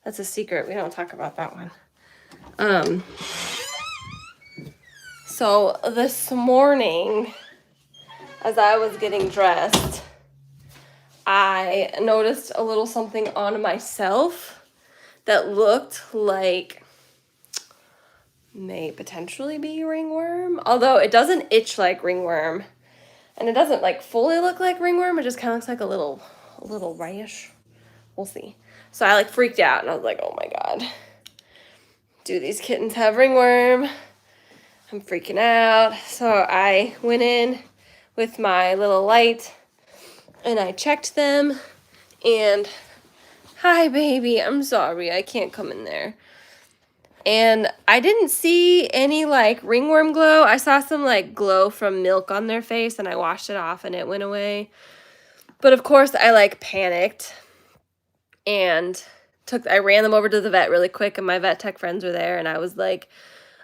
that's a secret. We don't talk about that one. So this morning, as I was getting dressed, I noticed a little something on myself that looked like may potentially be ringworm, although it doesn't itch like ringworm, and it doesn't like fully look like ringworm. It just kind of looks like a little rash. We'll see. So I like freaked out and I was like, oh my god, do these kittens have ringworm? I'm freaking out. So I went in with my little light and I checked them, and hi baby, I'm sorry, I can't come in there. And I didn't see any like ringworm glow. I saw some like glow from milk on their face and I washed it off and it went away. But of course I like panicked and I ran them over to the vet really quick, and my vet tech friends were there, and I was like,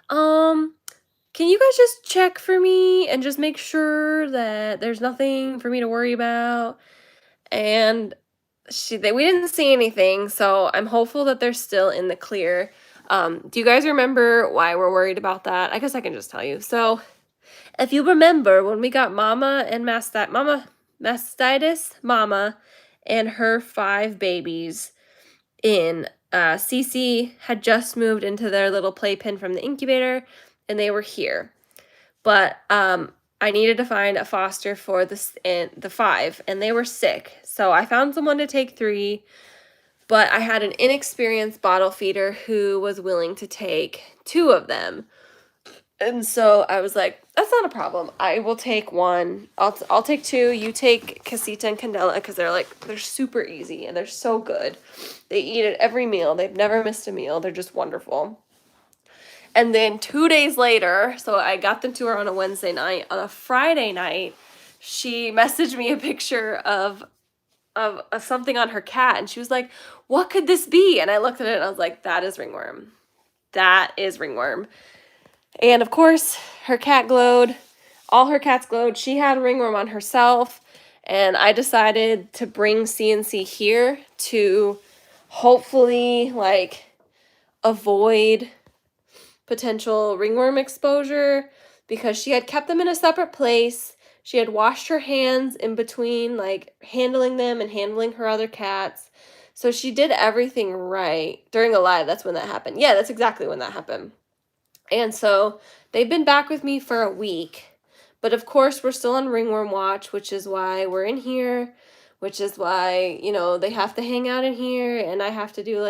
can you guys just check for me and just make sure that there's nothing for me to worry about? And we didn't see anything, so I'm hopeful that they're still in the clear. Do you guys remember why we're worried about that? I guess I can just tell you. So if you remember when we got Mama and Mastitis Mama and her 5 babies in, Cece had just moved into their little playpen from the incubator, and they were here. But I needed to find a foster for the 5, and they were sick. So I found someone to take 3, but I had an inexperienced bottle feeder who was willing to take 2 of them. And so I was like, That's not a problem. I will take one. I'll take two. You take Casita and Candela because they're super easy and they're so good. They eat at every meal. They've never missed a meal. They're just wonderful. And then 2 days later, so I got them to her on a Wednesday night. On a Friday night, she messaged me a picture of something on her cat, and she was like, "What could this be?" And I looked at it and I was like, "That is ringworm. That is ringworm." And of course, her cat glowed. All her cats glowed. She had ringworm on herself, and I decided to bring CNC here to hopefully like avoid potential ringworm exposure because she had kept them in a separate place. She had washed her hands in between, like handling them and handling her other cats. So she did everything right during a live. That's when that happened. Yeah, that's exactly when that happened. And so they've been back with me for a week. But of course, we're still on ringworm watch, which is why we're in here, which is why, they have to hang out in here and I have to do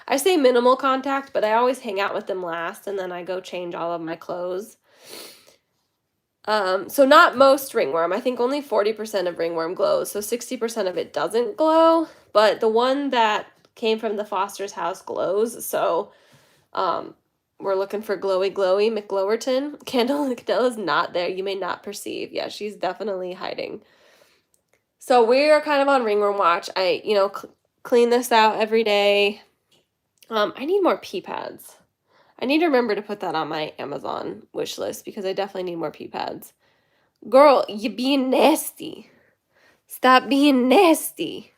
I say minimal contact, but I always hang out with them last and then I go change all of my clothes. So not most ringworm. I think only 40% of ringworm glows. So 60% of it doesn't glow, but the one that came from the foster's house glows. So we're looking for glowy McGlowerton. Candela is not there. You may not perceive. Yeah, she's definitely hiding. So we are kind of on ringworm watch. I, clean this out every day. I need more pee pads. I need to remember to put that on my Amazon wish list because I definitely need more pee pads. Girl, you being nasty. Stop being nasty.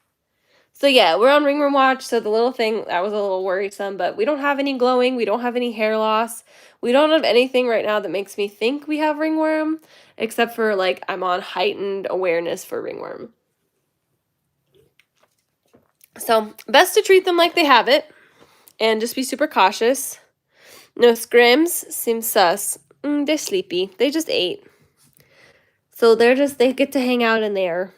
So yeah, we're on ringworm watch. So the little thing, that was a little worrisome, but we don't have any glowing. We don't have any hair loss. We don't have anything right now that makes me think we have ringworm, except for I'm on heightened awareness for ringworm. So best to treat them like they have it and just be super cautious. No scrims seems sus. They're sleepy. They just ate. So they get to hang out in there.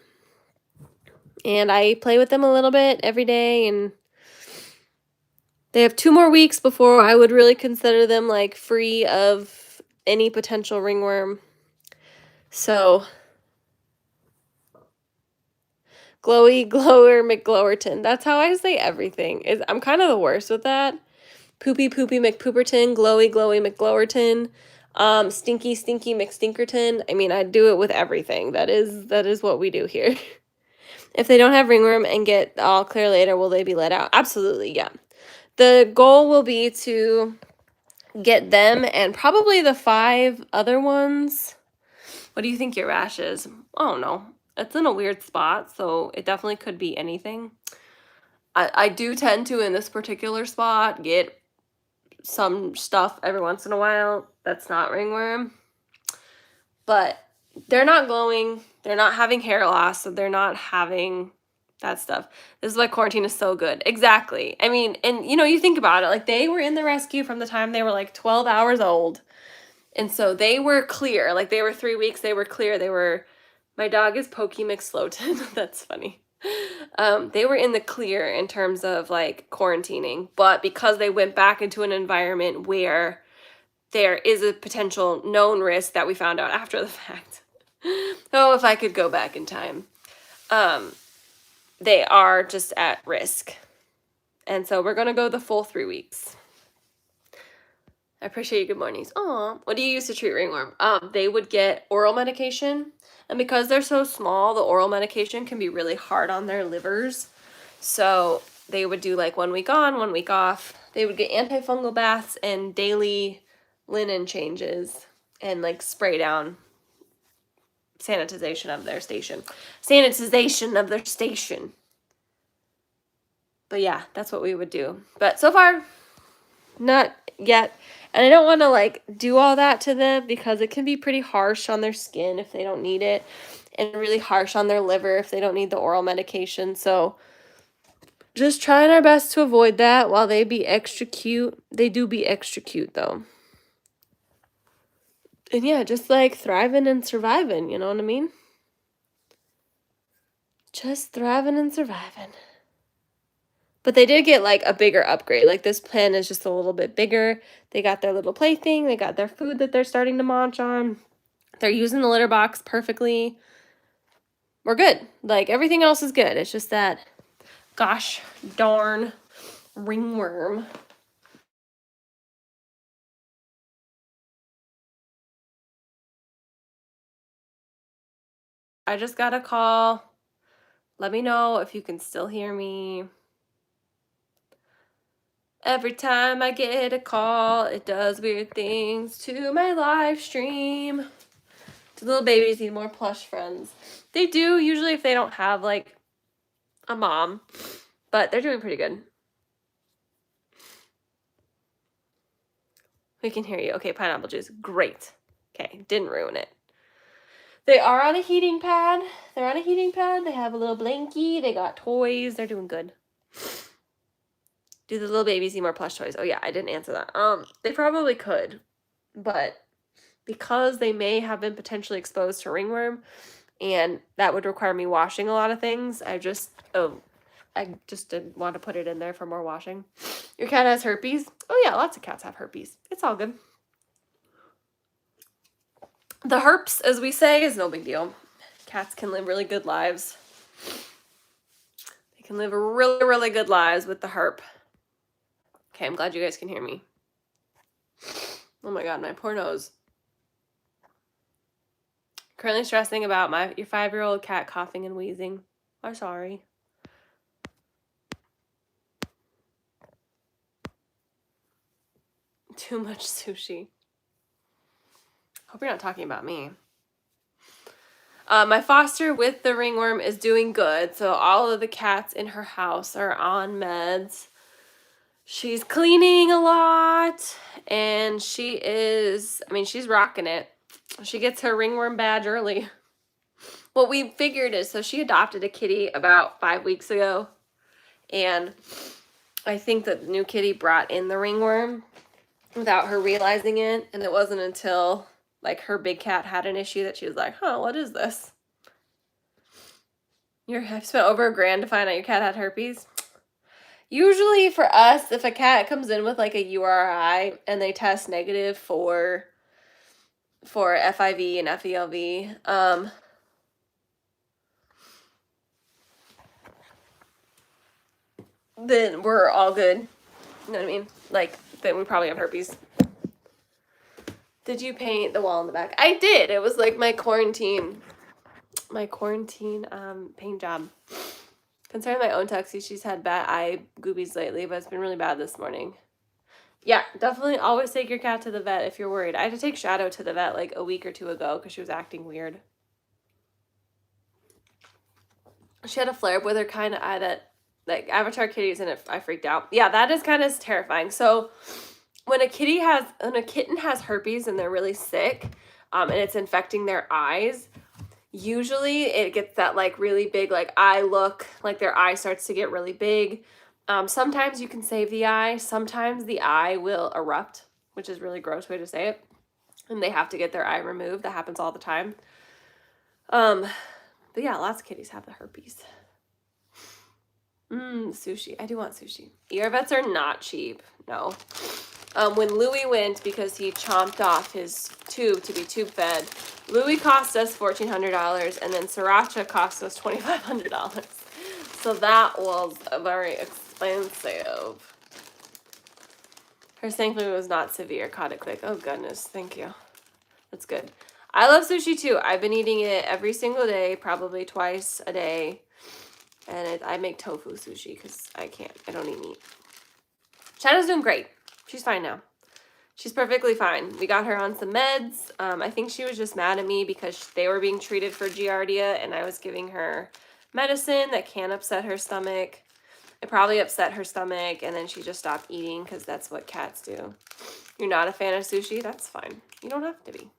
And I play with them a little bit every day, and they have 2 more weeks before I would really consider them free of any potential ringworm. So glowy glower McGlowerton. That's how I say everything. I'm kind of the worst with that. Poopy McPooperton, glowy McGlowerton, stinky McStinkerton. I mean, I do it with everything. That is what we do here. If they don't have ringworm and get all clear later, will they be let out? Absolutely, yeah. The goal will be to get them and probably the 5 other ones. What do you think your rash is? I don't know. It's in a weird spot, so it definitely could be anything. I do tend to, in this particular spot, get some stuff every once in a while that's not ringworm. But they're not glowing. They're not having hair loss, so they're not having that stuff. This is why quarantine is so good. Exactly. I mean, and you think about it, they were in the rescue from the time they were 12 hours old. And so they were clear. They were 3 weeks, they were clear. My dog is Pokey McSlowton. That's funny. They were in the clear in terms of quarantining, but because they went back into an environment where there is a potential known risk that we found out after the fact. Oh, if I could go back in time. They are just at risk. And so we're going to go the full 3 weeks. I appreciate your good mornings. Aw, what do you use to treat ringworm? They would get oral medication. And because they're so small, the oral medication can be really hard on their livers. So they would do 1 week on, 1 week off. They would get antifungal baths and daily linen changes and spray down sanitization of their station. But yeah, that's what we would do. But so far, not yet. And I don't want to do all that to them because it can be pretty harsh on their skin if they don't need it, and really harsh on their liver if they don't need the oral medication. So just trying our best to avoid that while they be extra cute. They do be extra cute though. And yeah, just thriving and surviving, you know what I mean? Just thriving and surviving. But they did get like a bigger upgrade. Like this pen is just a little bit bigger. They got their little plaything. They got their food that they're starting to munch on. They're using the litter box perfectly. We're good. Like everything else is good. It's just that gosh darn ringworm. I just got a call. Let me know if you can still hear me. Every time I get a call, it does weird things to my live stream. The little babies need more plush friends. They do, usually if they don't have like a mom, but they're doing pretty good. We can hear you. Okay, pineapple juice. Great. Okay, didn't ruin it. They are on a heating pad. They're on a heating pad. They have a little blankie. They got toys. They're doing good. Do the little babies need more plush toys? Oh yeah, I didn't answer that. They probably could, but because they may have been potentially exposed to ringworm, and that would require me washing a lot of things, I just didn't want to put it in there for more washing. Your cat has herpes? Oh yeah, lots of cats have herpes. It's all good. The herps, as we say, is no big deal. Cats can live really good lives. They can live really, really good lives with the herp. Okay, I'm glad you guys can hear me. Oh my god, my poor nose. Currently stressing about your 5-year-old cat coughing and wheezing. I'm sorry. Too much sushi. Hope you're not talking about me. My foster with the ringworm is doing good. So all of the cats in her house are on meds. She's cleaning a lot, and she's rocking it. She gets her ringworm badge early. What we figured is, so she adopted a kitty about 5 weeks ago, and I think that the new kitty brought in the ringworm without her realizing it, and it wasn't until like her big cat had an issue that she was like, huh, what is this? I've spent over $1,000 to find out your cat had herpes. Usually for us, if a cat comes in with like a URI and they test negative for FIV and FELV, then we're all good. You know what I mean? Like, then we probably have herpes. Did you paint the wall in the back? I did. It was like my quarantine paint job. Concerning my own Tuxie, she's had bad eye goobies lately, but it's been really bad this morning. Yeah, definitely always take your cat to the vet if you're worried. I had to take Shadow to the vet like a week or two ago because she was acting weird. She had a flare-up with her kind of eye that, like, Avatar kitties, and I freaked out. Yeah, that is kind of terrifying. So when a kitten has herpes and they're really sick, and it's infecting their eyes, usually it gets that like really big like eye look, like their eye starts to get really big. Sometimes you can save the eye. Sometimes the eye will erupt, which is a really gross way to say it, and they have to get their eye removed. That happens all the time. But yeah, lots of kitties have the herpes. Sushi. I do want sushi. Ear vets are not cheap. No. When Louis went, because he chomped off his tube to be tube fed, Louis cost us $1,400, and then Sriracha cost us $2,500. So that was very expensive. Her thankfully was not severe. Caught it quick. Oh goodness, thank you. That's good. I love sushi too. I've been eating it every single day, probably twice a day. And I make tofu sushi because I don't eat meat. Shadow's doing great. She's fine now. She's perfectly fine. We got her on some meds. I think she was just mad at me because they were being treated for Giardia and I was giving her medicine that can upset her stomach. It probably upset her stomach, and then she just stopped eating because that's what cats do. You're not a fan of sushi? That's fine. You don't have to be.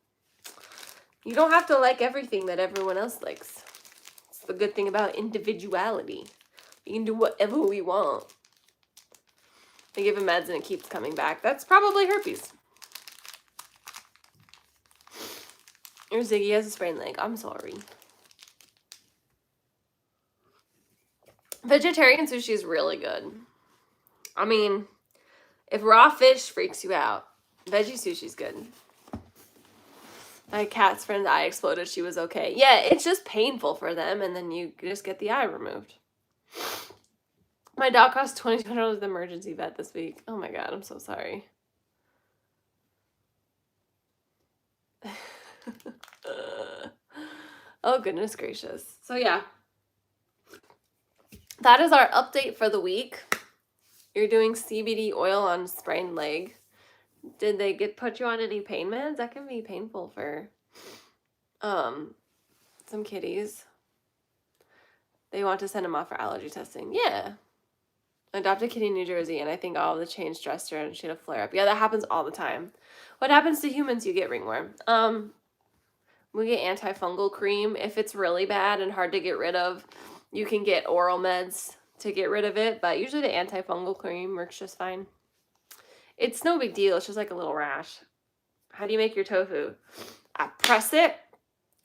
You don't have to like everything that everyone else likes. It's the good thing about individuality. We can do whatever we want. They give him meds and it keeps coming back. That's probably herpes. Your Ziggy has a sprained leg. I'm sorry. Vegetarian sushi is really good. I mean, if raw fish freaks you out, veggie sushi's good. My cat's friend's eye exploded. She was okay. Yeah, it's just painful for them, and then you just get the eye removed. My dog cost $2,200 at the emergency vet this week. Oh my god, I'm so sorry. Oh, goodness gracious. So, yeah. That is our update for the week. You're doing CBD oil on sprained leg. Did they put you on any pain meds? That can be painful for some kitties. They want to send them off for allergy testing. Yeah. I adopted a kitty in New Jersey, and I think all of the change stressed her, and she had a flare-up. Yeah, that happens all the time. What happens to humans? You get ringworm. We get antifungal cream. If it's really bad and hard to get rid of, you can get oral meds to get rid of it, but usually the antifungal cream works just fine. It's no big deal. It's just like a little rash. How do you make your tofu? I press it,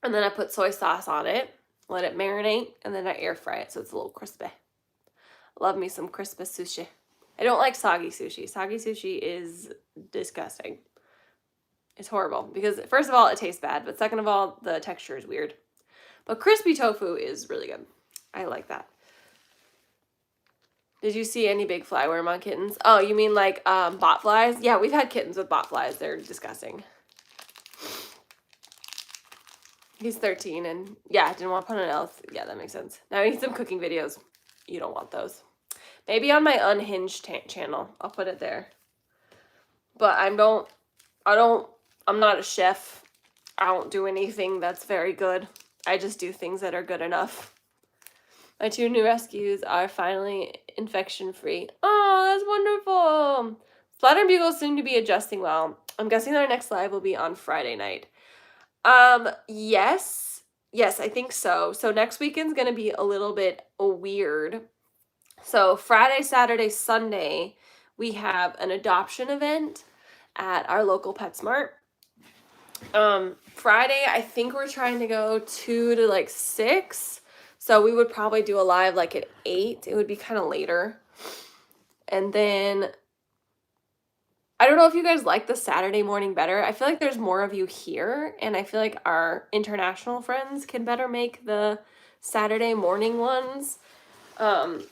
and then I put soy sauce on it, let it marinate, and then I air fry it so it's a little crispy. Love me some crispy sushi. I don't like soggy sushi. Soggy sushi is disgusting. It's horrible because, first of all, it tastes bad, but second of all, the texture is weird. But crispy tofu is really good. I like that. Did you see any big flyworm on kittens? Oh, you mean like bot flies? Yeah, we've had kittens with bot flies. They're disgusting. He's 13 and yeah, didn't want to put on else. Yeah, that makes sense. Now I need some cooking videos. You don't want those. Maybe on my unhinged channel. I'll put it there. But I'm not a chef. I don't do anything that's very good. I just do things that are good enough. My 2 new rescues are finally infection-free. Oh, that's wonderful. Splatter and Bugle seem to be adjusting well. I'm guessing our next live will be on Friday night. Yes, I think so. So next weekend's going to be a little bit weird. So Friday, Saturday, Sunday, we have an adoption event at our local PetSmart. Friday, I think we're trying to go 2 to like 6. So we would probably do a live like at 8. It would be kind of later. And then I don't know if you guys like the Saturday morning better. I feel like there's more of you here, and I feel like our international friends can better make the Saturday morning ones. And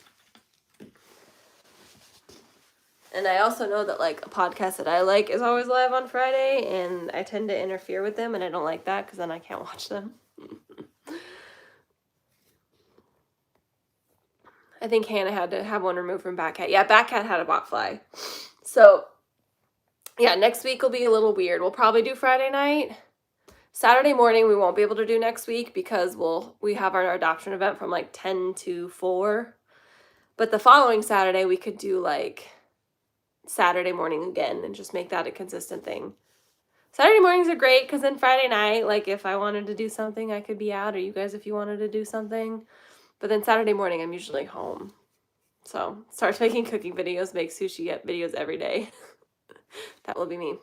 I also know that like a podcast that I like is always live on Friday, and I tend to interfere with them, and I don't like that because then I can't watch them. I think Hannah had to have one removed from Batcat. Yeah, Batcat had a bot fly. So, yeah, next week will be a little weird. We'll probably do Friday night. Saturday morning we won't be able to do next week because we have our adoption event from like 10 to 4. But the following Saturday we could do like Saturday morning again and just make that a consistent thing. Saturday mornings are great because then Friday night, like if I wanted to do something, I could be out, or you guys if you wanted to do something. But then Saturday morning, I'm usually home. So start making cooking videos, make sushi videos every day. That will be me.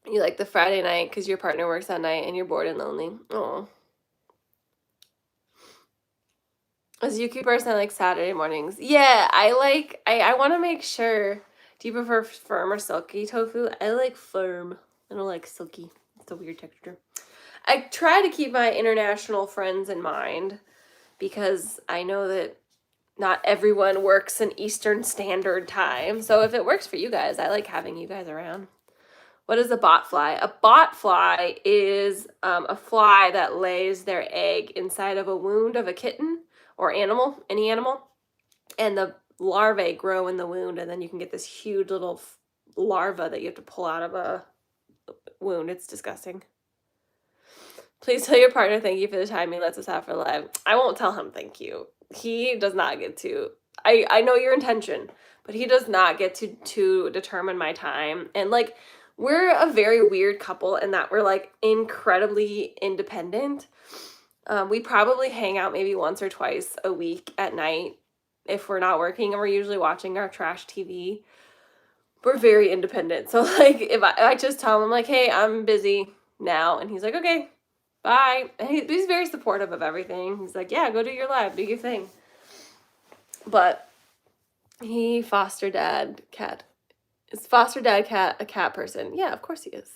You like the Friday night because your partner works that night and you're bored and lonely. Oh. As a Yuki person, I like Saturday mornings. Yeah, I want to make sure. Do you prefer firm or silky tofu? I like firm. I don't like silky. It's a weird texture. I try to keep my international friends in mind because I know that not everyone works in Eastern Standard Time. So if it works for you guys, I like having you guys around. What is a bot fly? A bot fly is a fly that lays their egg inside of a wound of a kitten or animal, any animal. And the larvae grow in the wound, and then you can get this huge little larva that you have to pull out of a wound. It's disgusting. Please tell your partner thank you for the time he lets us have for live. I won't tell him thank you. He does not get to. I know your intention, but he does not get to determine my time. And like, we're a very weird couple in that we're like incredibly independent. We probably hang out maybe once or twice a week at night if we're not working, and we're usually watching our trash TV. We're very independent. So like, if I just tell him, I'm like, hey, I'm busy now. And he's like, okay. Bye. And he's very supportive of everything. He's like, yeah, go do your live, do your thing. But he foster dad cat. Is foster dad cat a cat person? Yeah, of course he is.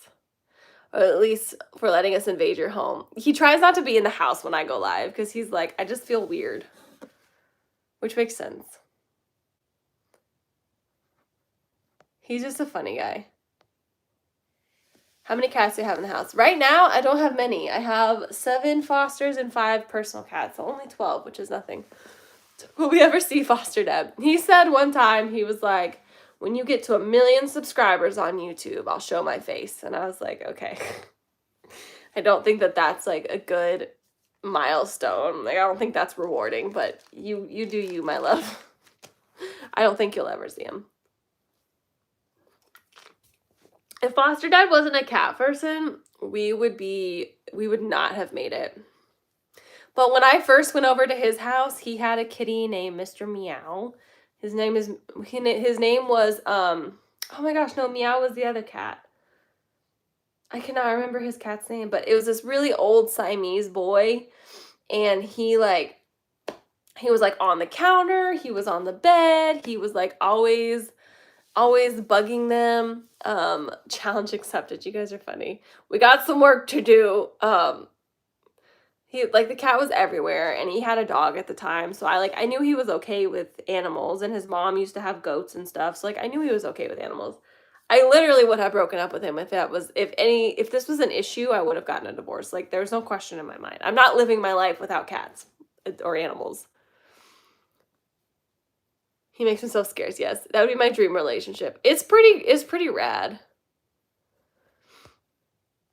Or at least for letting us invade your home. He tries not to be in the house when I go live because he's like, I just feel weird. Which makes sense. He's just a funny guy. How many cats do you have in the house? Right now, I don't have many. I have 7 fosters and 5 personal cats. So only 12, which is nothing. Will we ever see foster dad? He said one time, he was like, when you get to 1 million subscribers on YouTube, I'll show my face. And I was like, okay. I don't think that that's like a good milestone. Like, I don't think that's rewarding, but you do you, my love. I don't think you'll ever see him. If foster dad wasn't a cat person, we would not have made it. But when I first went over to his house, he had a kitty named Mr. Meow. His name was oh my gosh, no, Meow was the other cat. I cannot remember his cat's name, but it was this really old Siamese boy, and he was like on the counter, he was on the bed, he was like always bugging them. Challenge accepted. You guys are funny. We got some work to do. The cat was everywhere, and he had a dog at the time, so I knew he was okay with animals, and his mom used to have goats and stuff, so I knew he was okay with animals. I literally would have broken up with him if this was an issue. I would have gotten a divorce. Like, there's no question in my mind. I'm not living my life without cats or animals. He makes me so scared. Yes, that would be my dream relationship. It's pretty rad.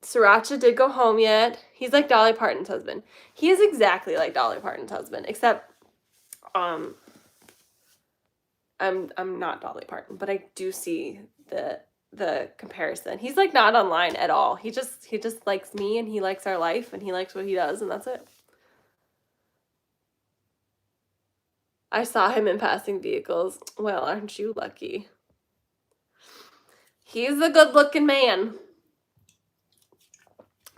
Sriracha did go home yet. He's like Dolly Parton's husband. He is exactly like Dolly Parton's husband, except I'm not Dolly Parton, but I do see the comparison. He's like not online at all. He just likes me, and he likes our life, and he likes what he does, and that's it. I saw him in passing vehicles. Well, aren't you lucky? He's a good-looking man.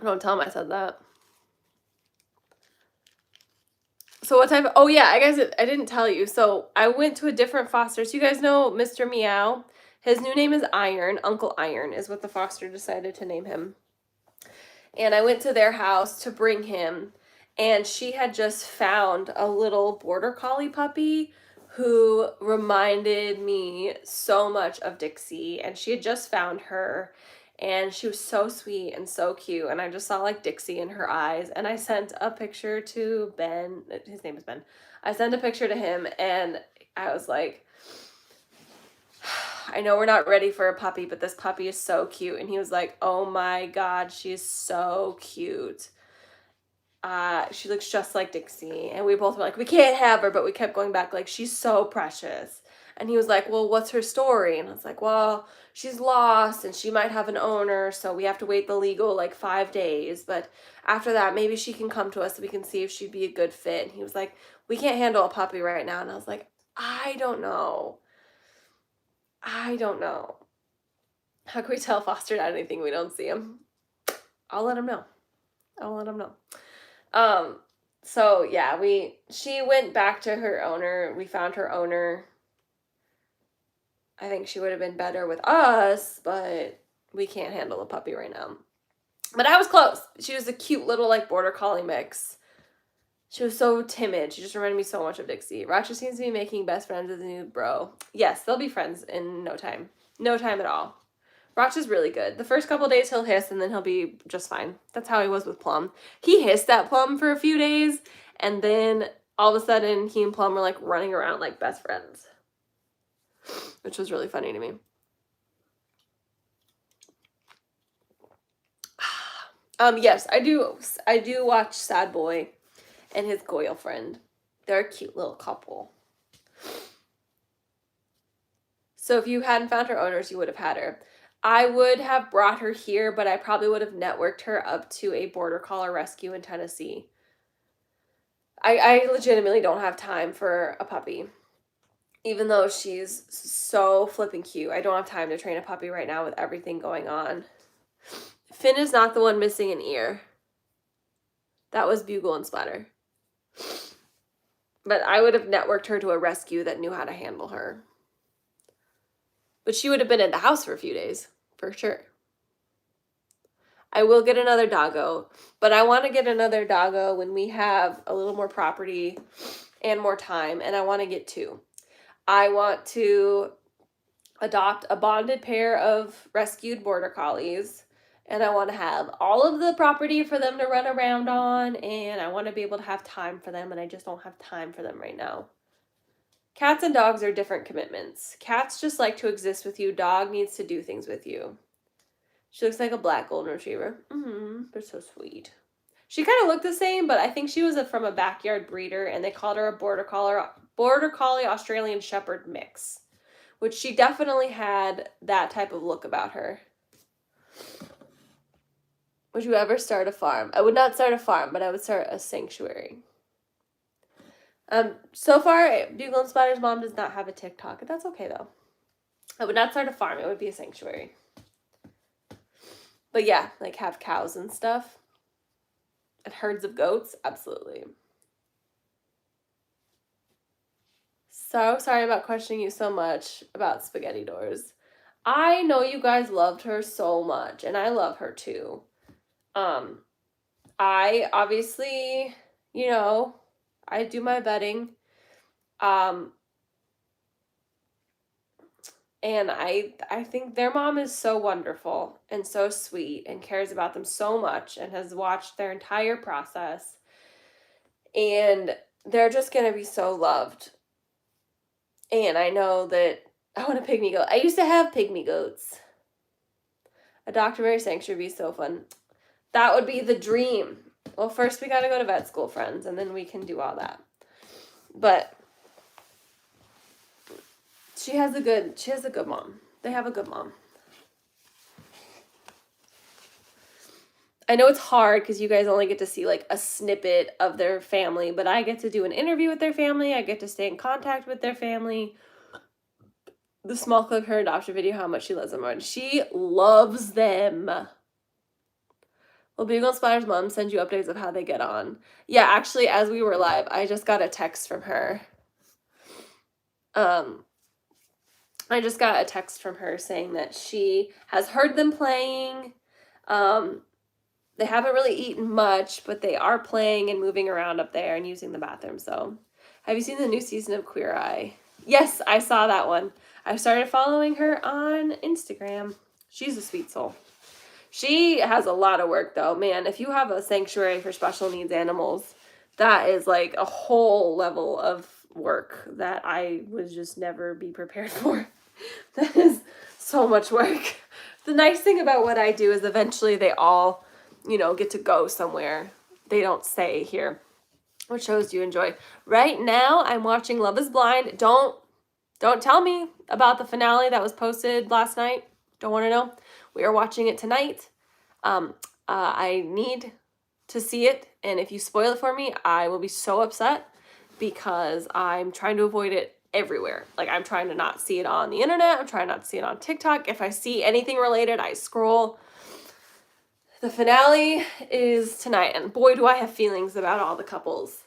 Don't tell him I said that. So what type of, oh yeah, I guess I didn't tell you. So I went to a different foster. So you guys know Mr. Meow. His new name is Iron. Uncle Iron is what the foster decided to name him. And I went to their house to bring him, and she had just found a little border collie puppy who reminded me so much of Dixie, and she had just found her, and she was so sweet and so cute, and I just saw like Dixie in her eyes, and I sent a picture to Ben. His name is Ben. I sent a picture to him, and I was like, I know we're not ready for a puppy, but this puppy is so cute. And he was like, oh my God, she is so cute. She looks just like Dixie. And we both were like, we can't have her, but we kept going back like, she's so precious. And he was like, well, what's her story? And I was like, well, she's lost and she might have an owner, so we have to wait the legal like 5 days. But after that, maybe she can come to us so we can see if she'd be a good fit. And he was like, we can't handle a puppy right now. And I was like, I don't know. How can we tell Foster not anything we don't see him? I'll let him know. So yeah, she went back to her owner. We found her owner. I think she would have been better with us, but we can't handle a puppy right now. But I was close. She was a cute little like border collie mix. She was so timid. She just reminded me so much of Dixie. Roger seems to be making best friends with a new bro. Yes, they'll be friends in no time. No time at all. Roch is really good. The first couple days he'll hiss, and then he'll be just fine. That's how he was with Plum. He hissed at Plum for a few days, and then all of a sudden he and Plum were like running around like best friends, which was really funny to me. Yes, I do watch Sad Boy and his girlfriend. They're a cute little couple. So if you hadn't found her owners, you would have had her. I would have brought her here, but I probably would have networked her up to a border collie rescue in Tennessee. I legitimately don't have time for a puppy. Even though she's so flipping cute, I don't have time to train a puppy right now with everything going on. Finn is not the one missing an ear. That was Bugle and Splatter. But I would have networked her to a rescue that knew how to handle her. But she would have been in the house for a few days, for sure. I will get another doggo, but I want to get another doggo when we have a little more property and more time, and I want to get 2. I want to adopt a bonded pair of rescued border collies, and I want to have all of the property for them to run around on, and I want to be able to have time for them, and I just don't have time for them right now. Cats and dogs are different commitments. Cats just like to exist with you. Dog needs to do things with you. She looks like a black golden retriever. They're so sweet. She kind of looked the same, but I think she was from a backyard breeder, and they called her a border collie Australian Shepherd mix, which she definitely had that type of look about her. Would you ever start a farm? I would not start a farm, but I would start a sanctuary. So far, Bugle and Spider's mom does not have a TikTok. That's okay, though. I would not start a farm. It would be a sanctuary. But yeah, like have cows and stuff. And herds of goats. Absolutely. So sorry about questioning you so much about Spaghetti Doors. I know you guys loved her so much, and I love her too. I obviously, I do my vetting. And I think their mom is so wonderful and so sweet and cares about them so much and has watched their entire process. And they're just going to be so loved. And I know that I want a pygmy goat. I used to have pygmy goats. A documentary sanctuary would be so fun. That would be the dream. Well, first we got to go to vet school, friends, and then we can do all that. But she has a good mom. They have a good mom. I know it's hard because you guys only get to see like a snippet of their family, but I get to do an interview with their family. I get to stay in contact with their family. The small clip of her adoption video, how much she loves them. And she loves them. Well, Bugle and Spider's mom sends you updates of how they get on. Yeah, actually, as we were live, I just got a text from her. I just got a text from her saying that she has heard them playing. They haven't really eaten much, but they are playing and moving around up there and using the bathroom. So, have you seen the new season of Queer Eye? Yes, I saw that one. I started following her on Instagram. She's a sweet soul. She has a lot of work, though. Man, if you have a sanctuary for special needs animals, that is like a whole level of work that I would just never be prepared for. That is so much work. The nice thing about what I do is eventually they all, get to go somewhere. They don't stay here. What shows do you enjoy? Right now, I'm watching Love is Blind. Don't tell me about the finale that was posted last night. Don't want to know. We are watching it tonight. I need to see it, and if you spoil it for me, I will be so upset because I'm trying to avoid it everywhere. Like, I'm trying to not see it on the internet. I'm trying not to see it on TikTok. If I see anything related, I scroll. The finale is tonight, and boy, do I have feelings about all the couples.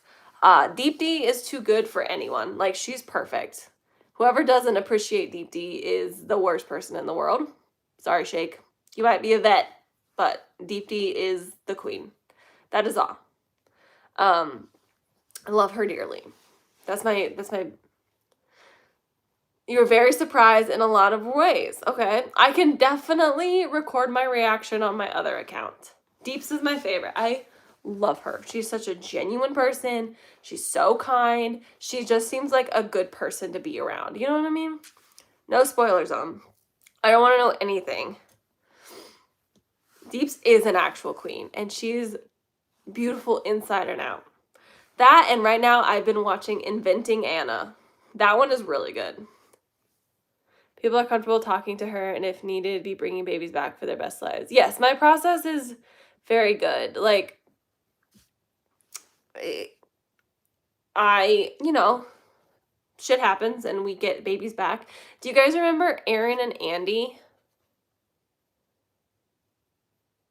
Deep D is too good for anyone. Like, she's perfect. Whoever doesn't appreciate Deep D is the worst person in the world. Sorry, Shake. You might be a vet, but Deep D is the queen. That is all. I love her dearly. That's my You're very surprised in a lot of ways. Okay. I can definitely record my reaction on my other account. Deeps is my favorite. I love her. She's such a genuine person. She's so kind. She just seems like a good person to be around. You know what I mean? No spoilers on. I don't want to know anything. Deeps is an actual queen, and she's beautiful inside and out. That, and right now I've been watching Inventing Anna. That one is really good. People are comfortable talking to her, and if needed, be bringing babies back for their best lives. Yes, my process is very good. Like, shit happens, and we get babies back. Do you guys remember Aaron and Andy?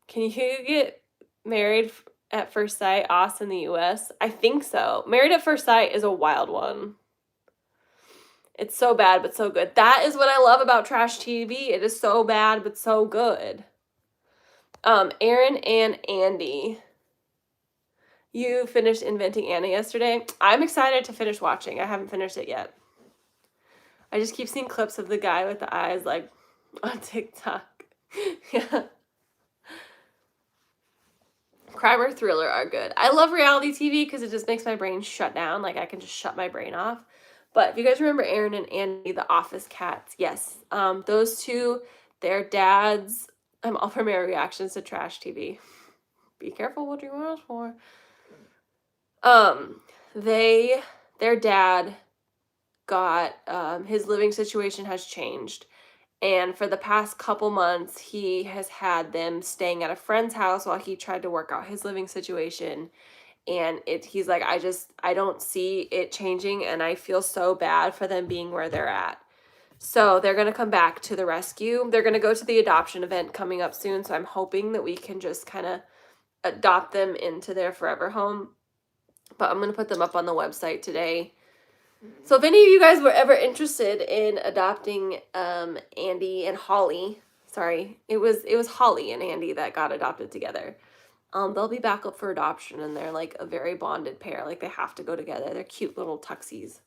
Can you get married at First Sight, Us in the US? I think so. Married at First Sight is a wild one. It's so bad, but so good. That is what I love about trash TV. It is so bad, but so good. Aaron and Andy. You finished Inventing Anna yesterday. I'm excited to finish watching. I haven't finished it yet. I just keep seeing clips of the guy with the eyes like on TikTok. Yeah. Crime or thriller are good. I love reality TV because it just makes my brain shut down. Like I can just shut my brain off. But if you guys remember Aaron and Andy, the Office cats, yes. Those two, their dads, I'm all for my reactions to trash TV. Be careful what you ask for. Their dad got, his living situation has changed. And for the past couple months, he has had them staying at a friend's house while he tried to work out his living situation. And he's like, I don't see it changing, and I feel so bad for them being where they're at. So they're going to come back to the rescue. They're going to go to the adoption event coming up soon, so I'm hoping that we can just kind of adopt them into their forever home. But I'm going to put them up on the website today. So if any of you guys were ever interested in adopting Andy and Holly, sorry, it was Holly and Andy that got adopted together. They'll be back up for adoption, and they're like a very bonded pair. Like they have to go together. They're cute little tuxies.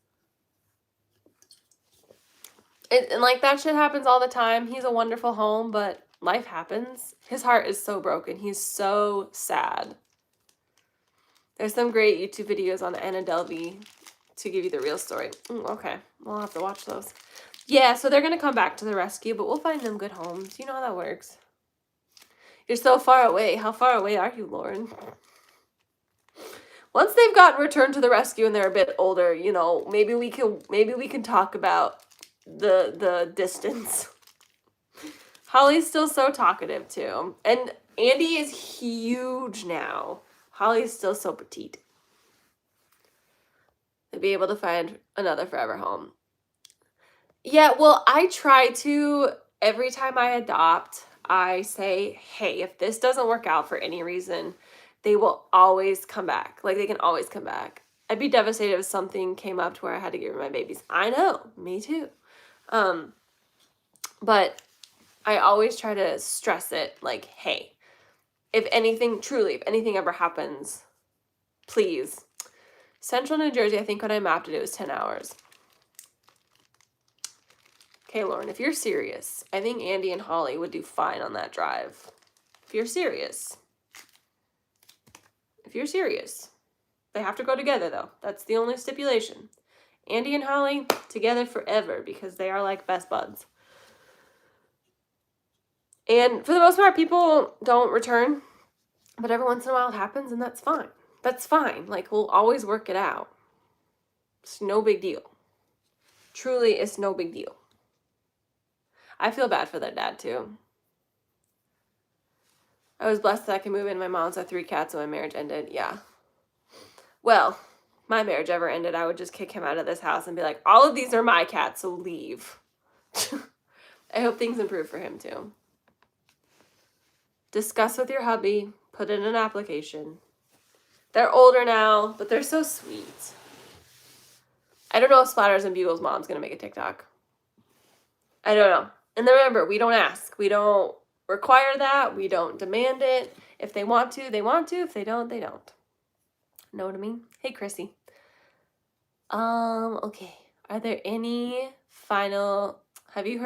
And like that shit happens all the time. He's a wonderful home, but life happens. His heart is so broken. He's so sad. There's some great YouTube videos on Anna Delvey to give you the real story. Okay, we'll have to watch those. Yeah, so they're going to come back to the rescue, but we'll find them good homes. You know how that works. You're so far away. How far away are you, Lauren? Once they've gotten returned to the rescue and they're a bit older, you know, maybe we can talk about the distance. Holly's still so talkative too. And Andy is huge now. Holly's still so petite. To be able to find another forever home. Yeah, well, I try to, every time I adopt, I say, hey, if this doesn't work out for any reason, they will always come back. Like, they can always come back. I'd be devastated if something came up to where I had to get rid of my babies. I know, me too. But I always try to stress it, like, hey, if anything ever happens, please. Central New Jersey, I think when I mapped it, it was 10 hours. Okay, Lauren, if you're serious, I think Andy and Holly would do fine on that drive. If you're serious. If you're serious. They have to go together, though. That's the only stipulation. Andy and Holly, together forever, because they are like best buds. And for the most part, people don't return. But every once in a while it happens, and that's fine. That's fine. Like, we'll always work it out. It's no big deal. Truly, it's no big deal. I feel bad for their dad, too. I was blessed that I could move in. My mom's had 3 cats, and my marriage ended. Yeah. Well, my marriage ever ended, I would just kick him out of this house and be like, all of these are my cats, so leave. I hope things improve for him, too. Discuss with your hubby. Put in an application. They're older now, but they're so sweet. I don't know if Splatters and Bugle's mom's going to make a TikTok. I don't know. And remember, we don't ask. We don't require that. We don't demand it. If they want to, they want to. If they don't, they don't. Know what I mean? Hey, Chrissy. Okay. Are there any final... Have you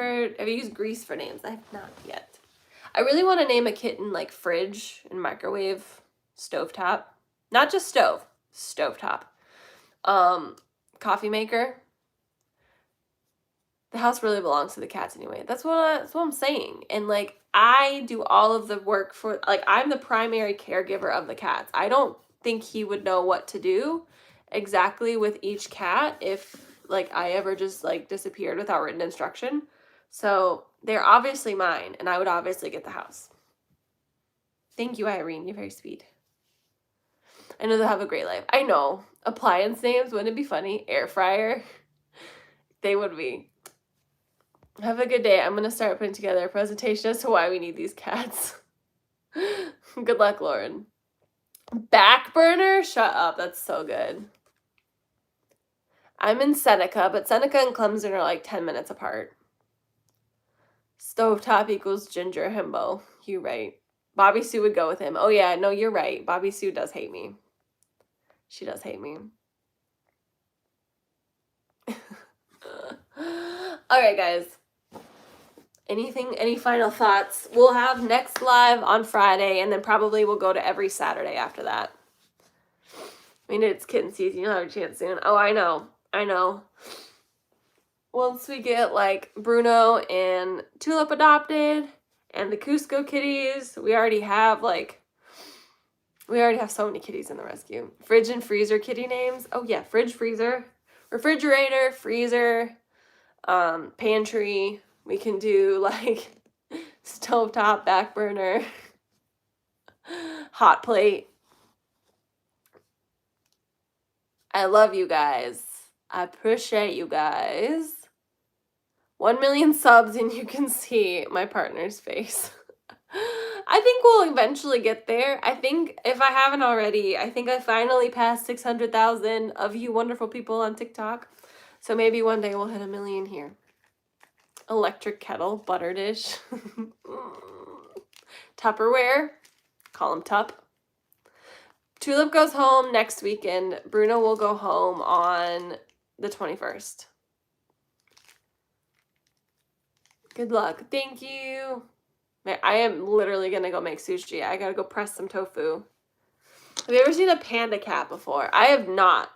used Grease for names? I have not yet. I really want to name a kitten like fridge and microwave, stovetop. Not just stove, stovetop. Coffee maker. The house really belongs to the cats anyway. That's what I'm saying. And like, I do all of the work for, like, I'm the primary caregiver of the cats. I don't think he would know what to do exactly with each cat if like I ever just like disappeared without written instruction. So they're obviously mine, and I would obviously get the house. Thank you, Irene. You're very sweet. I know they'll have a great life. I know. Appliance names, wouldn't it be funny? Air fryer. They would be. Have a good day. I'm going to start putting together a presentation as to why we need these cats. Good luck, Lauren. Back burner? Shut up. That's so good. I'm in Seneca, but Seneca and Clemson are like 10 minutes apart. Stovetop equals ginger himbo. You right. Bobby Sue would go with him. Oh yeah, no, you're right. Bobby Sue does hate me. She does hate me. All right, guys. Any final thoughts? We'll have next live on Friday, and then probably we'll go to every Saturday after that. I mean, it's kitten season. You'll have a chance soon. Oh, I know. Once we get, like, Bruno and Tulip adopted, and the Cusco kitties, we already have so many kitties in the rescue. Fridge and freezer kitty names. Oh, yeah, fridge, freezer, refrigerator, freezer, pantry. We can do, like, stovetop, back burner, hot plate. I love you guys. I appreciate you guys. 1 million subs and you can see my partner's face. I think we'll eventually get there. I think if I haven't already, I think I finally passed 600,000 of you wonderful people on TikTok. So maybe one day we'll hit 1 million here. Electric kettle, butter dish. Tupperware. Call him Tup. Tulip goes home next weekend. Bruno will go home on the 21st. Good luck. Thank you. I am literally going to go make sushi. I got to go press some tofu. Have you ever seen a panda cat before? I have not.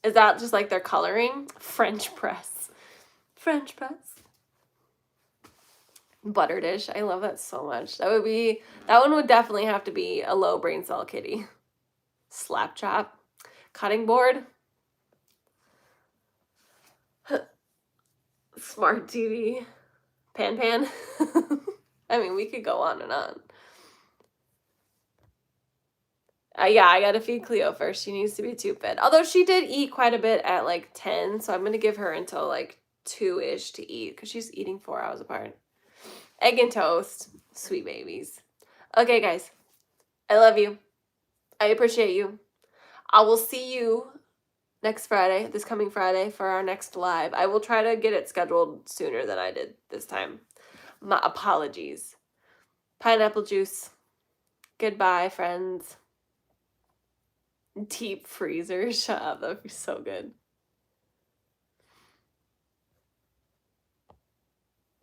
Is that just like their coloring? French press. French press. Butter dish. I love that so much. That one would definitely have to be a low brain cell kitty. Slap chop. Cutting board. Smart TV. Pan. I mean, we could go on and on. Yeah, I gotta feed Cleo first. She needs to be tube fed. Although she did eat quite a bit at like 10, so I'm gonna give her until like 2-ish to eat because she's eating 4 hours apart. Egg and toast. Sweet babies. Okay, guys. I love you. I appreciate you. I will see you next Friday, this coming Friday, for our next live. I will try to get it scheduled sooner than I did this time. My apologies. Pineapple juice. Goodbye, friends. Deep freezer. Shut up. That would be so good.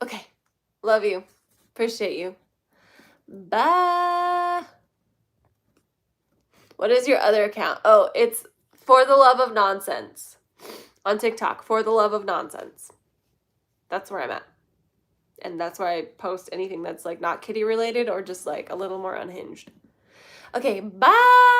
Okay. Love you. Appreciate you. Bye. What is your other account? Oh, it's For the Love of Nonsense on TikTok. For the Love of Nonsense. That's where I'm at. And that's where I post anything that's like not kitty related or just like a little more unhinged. Okay, bye.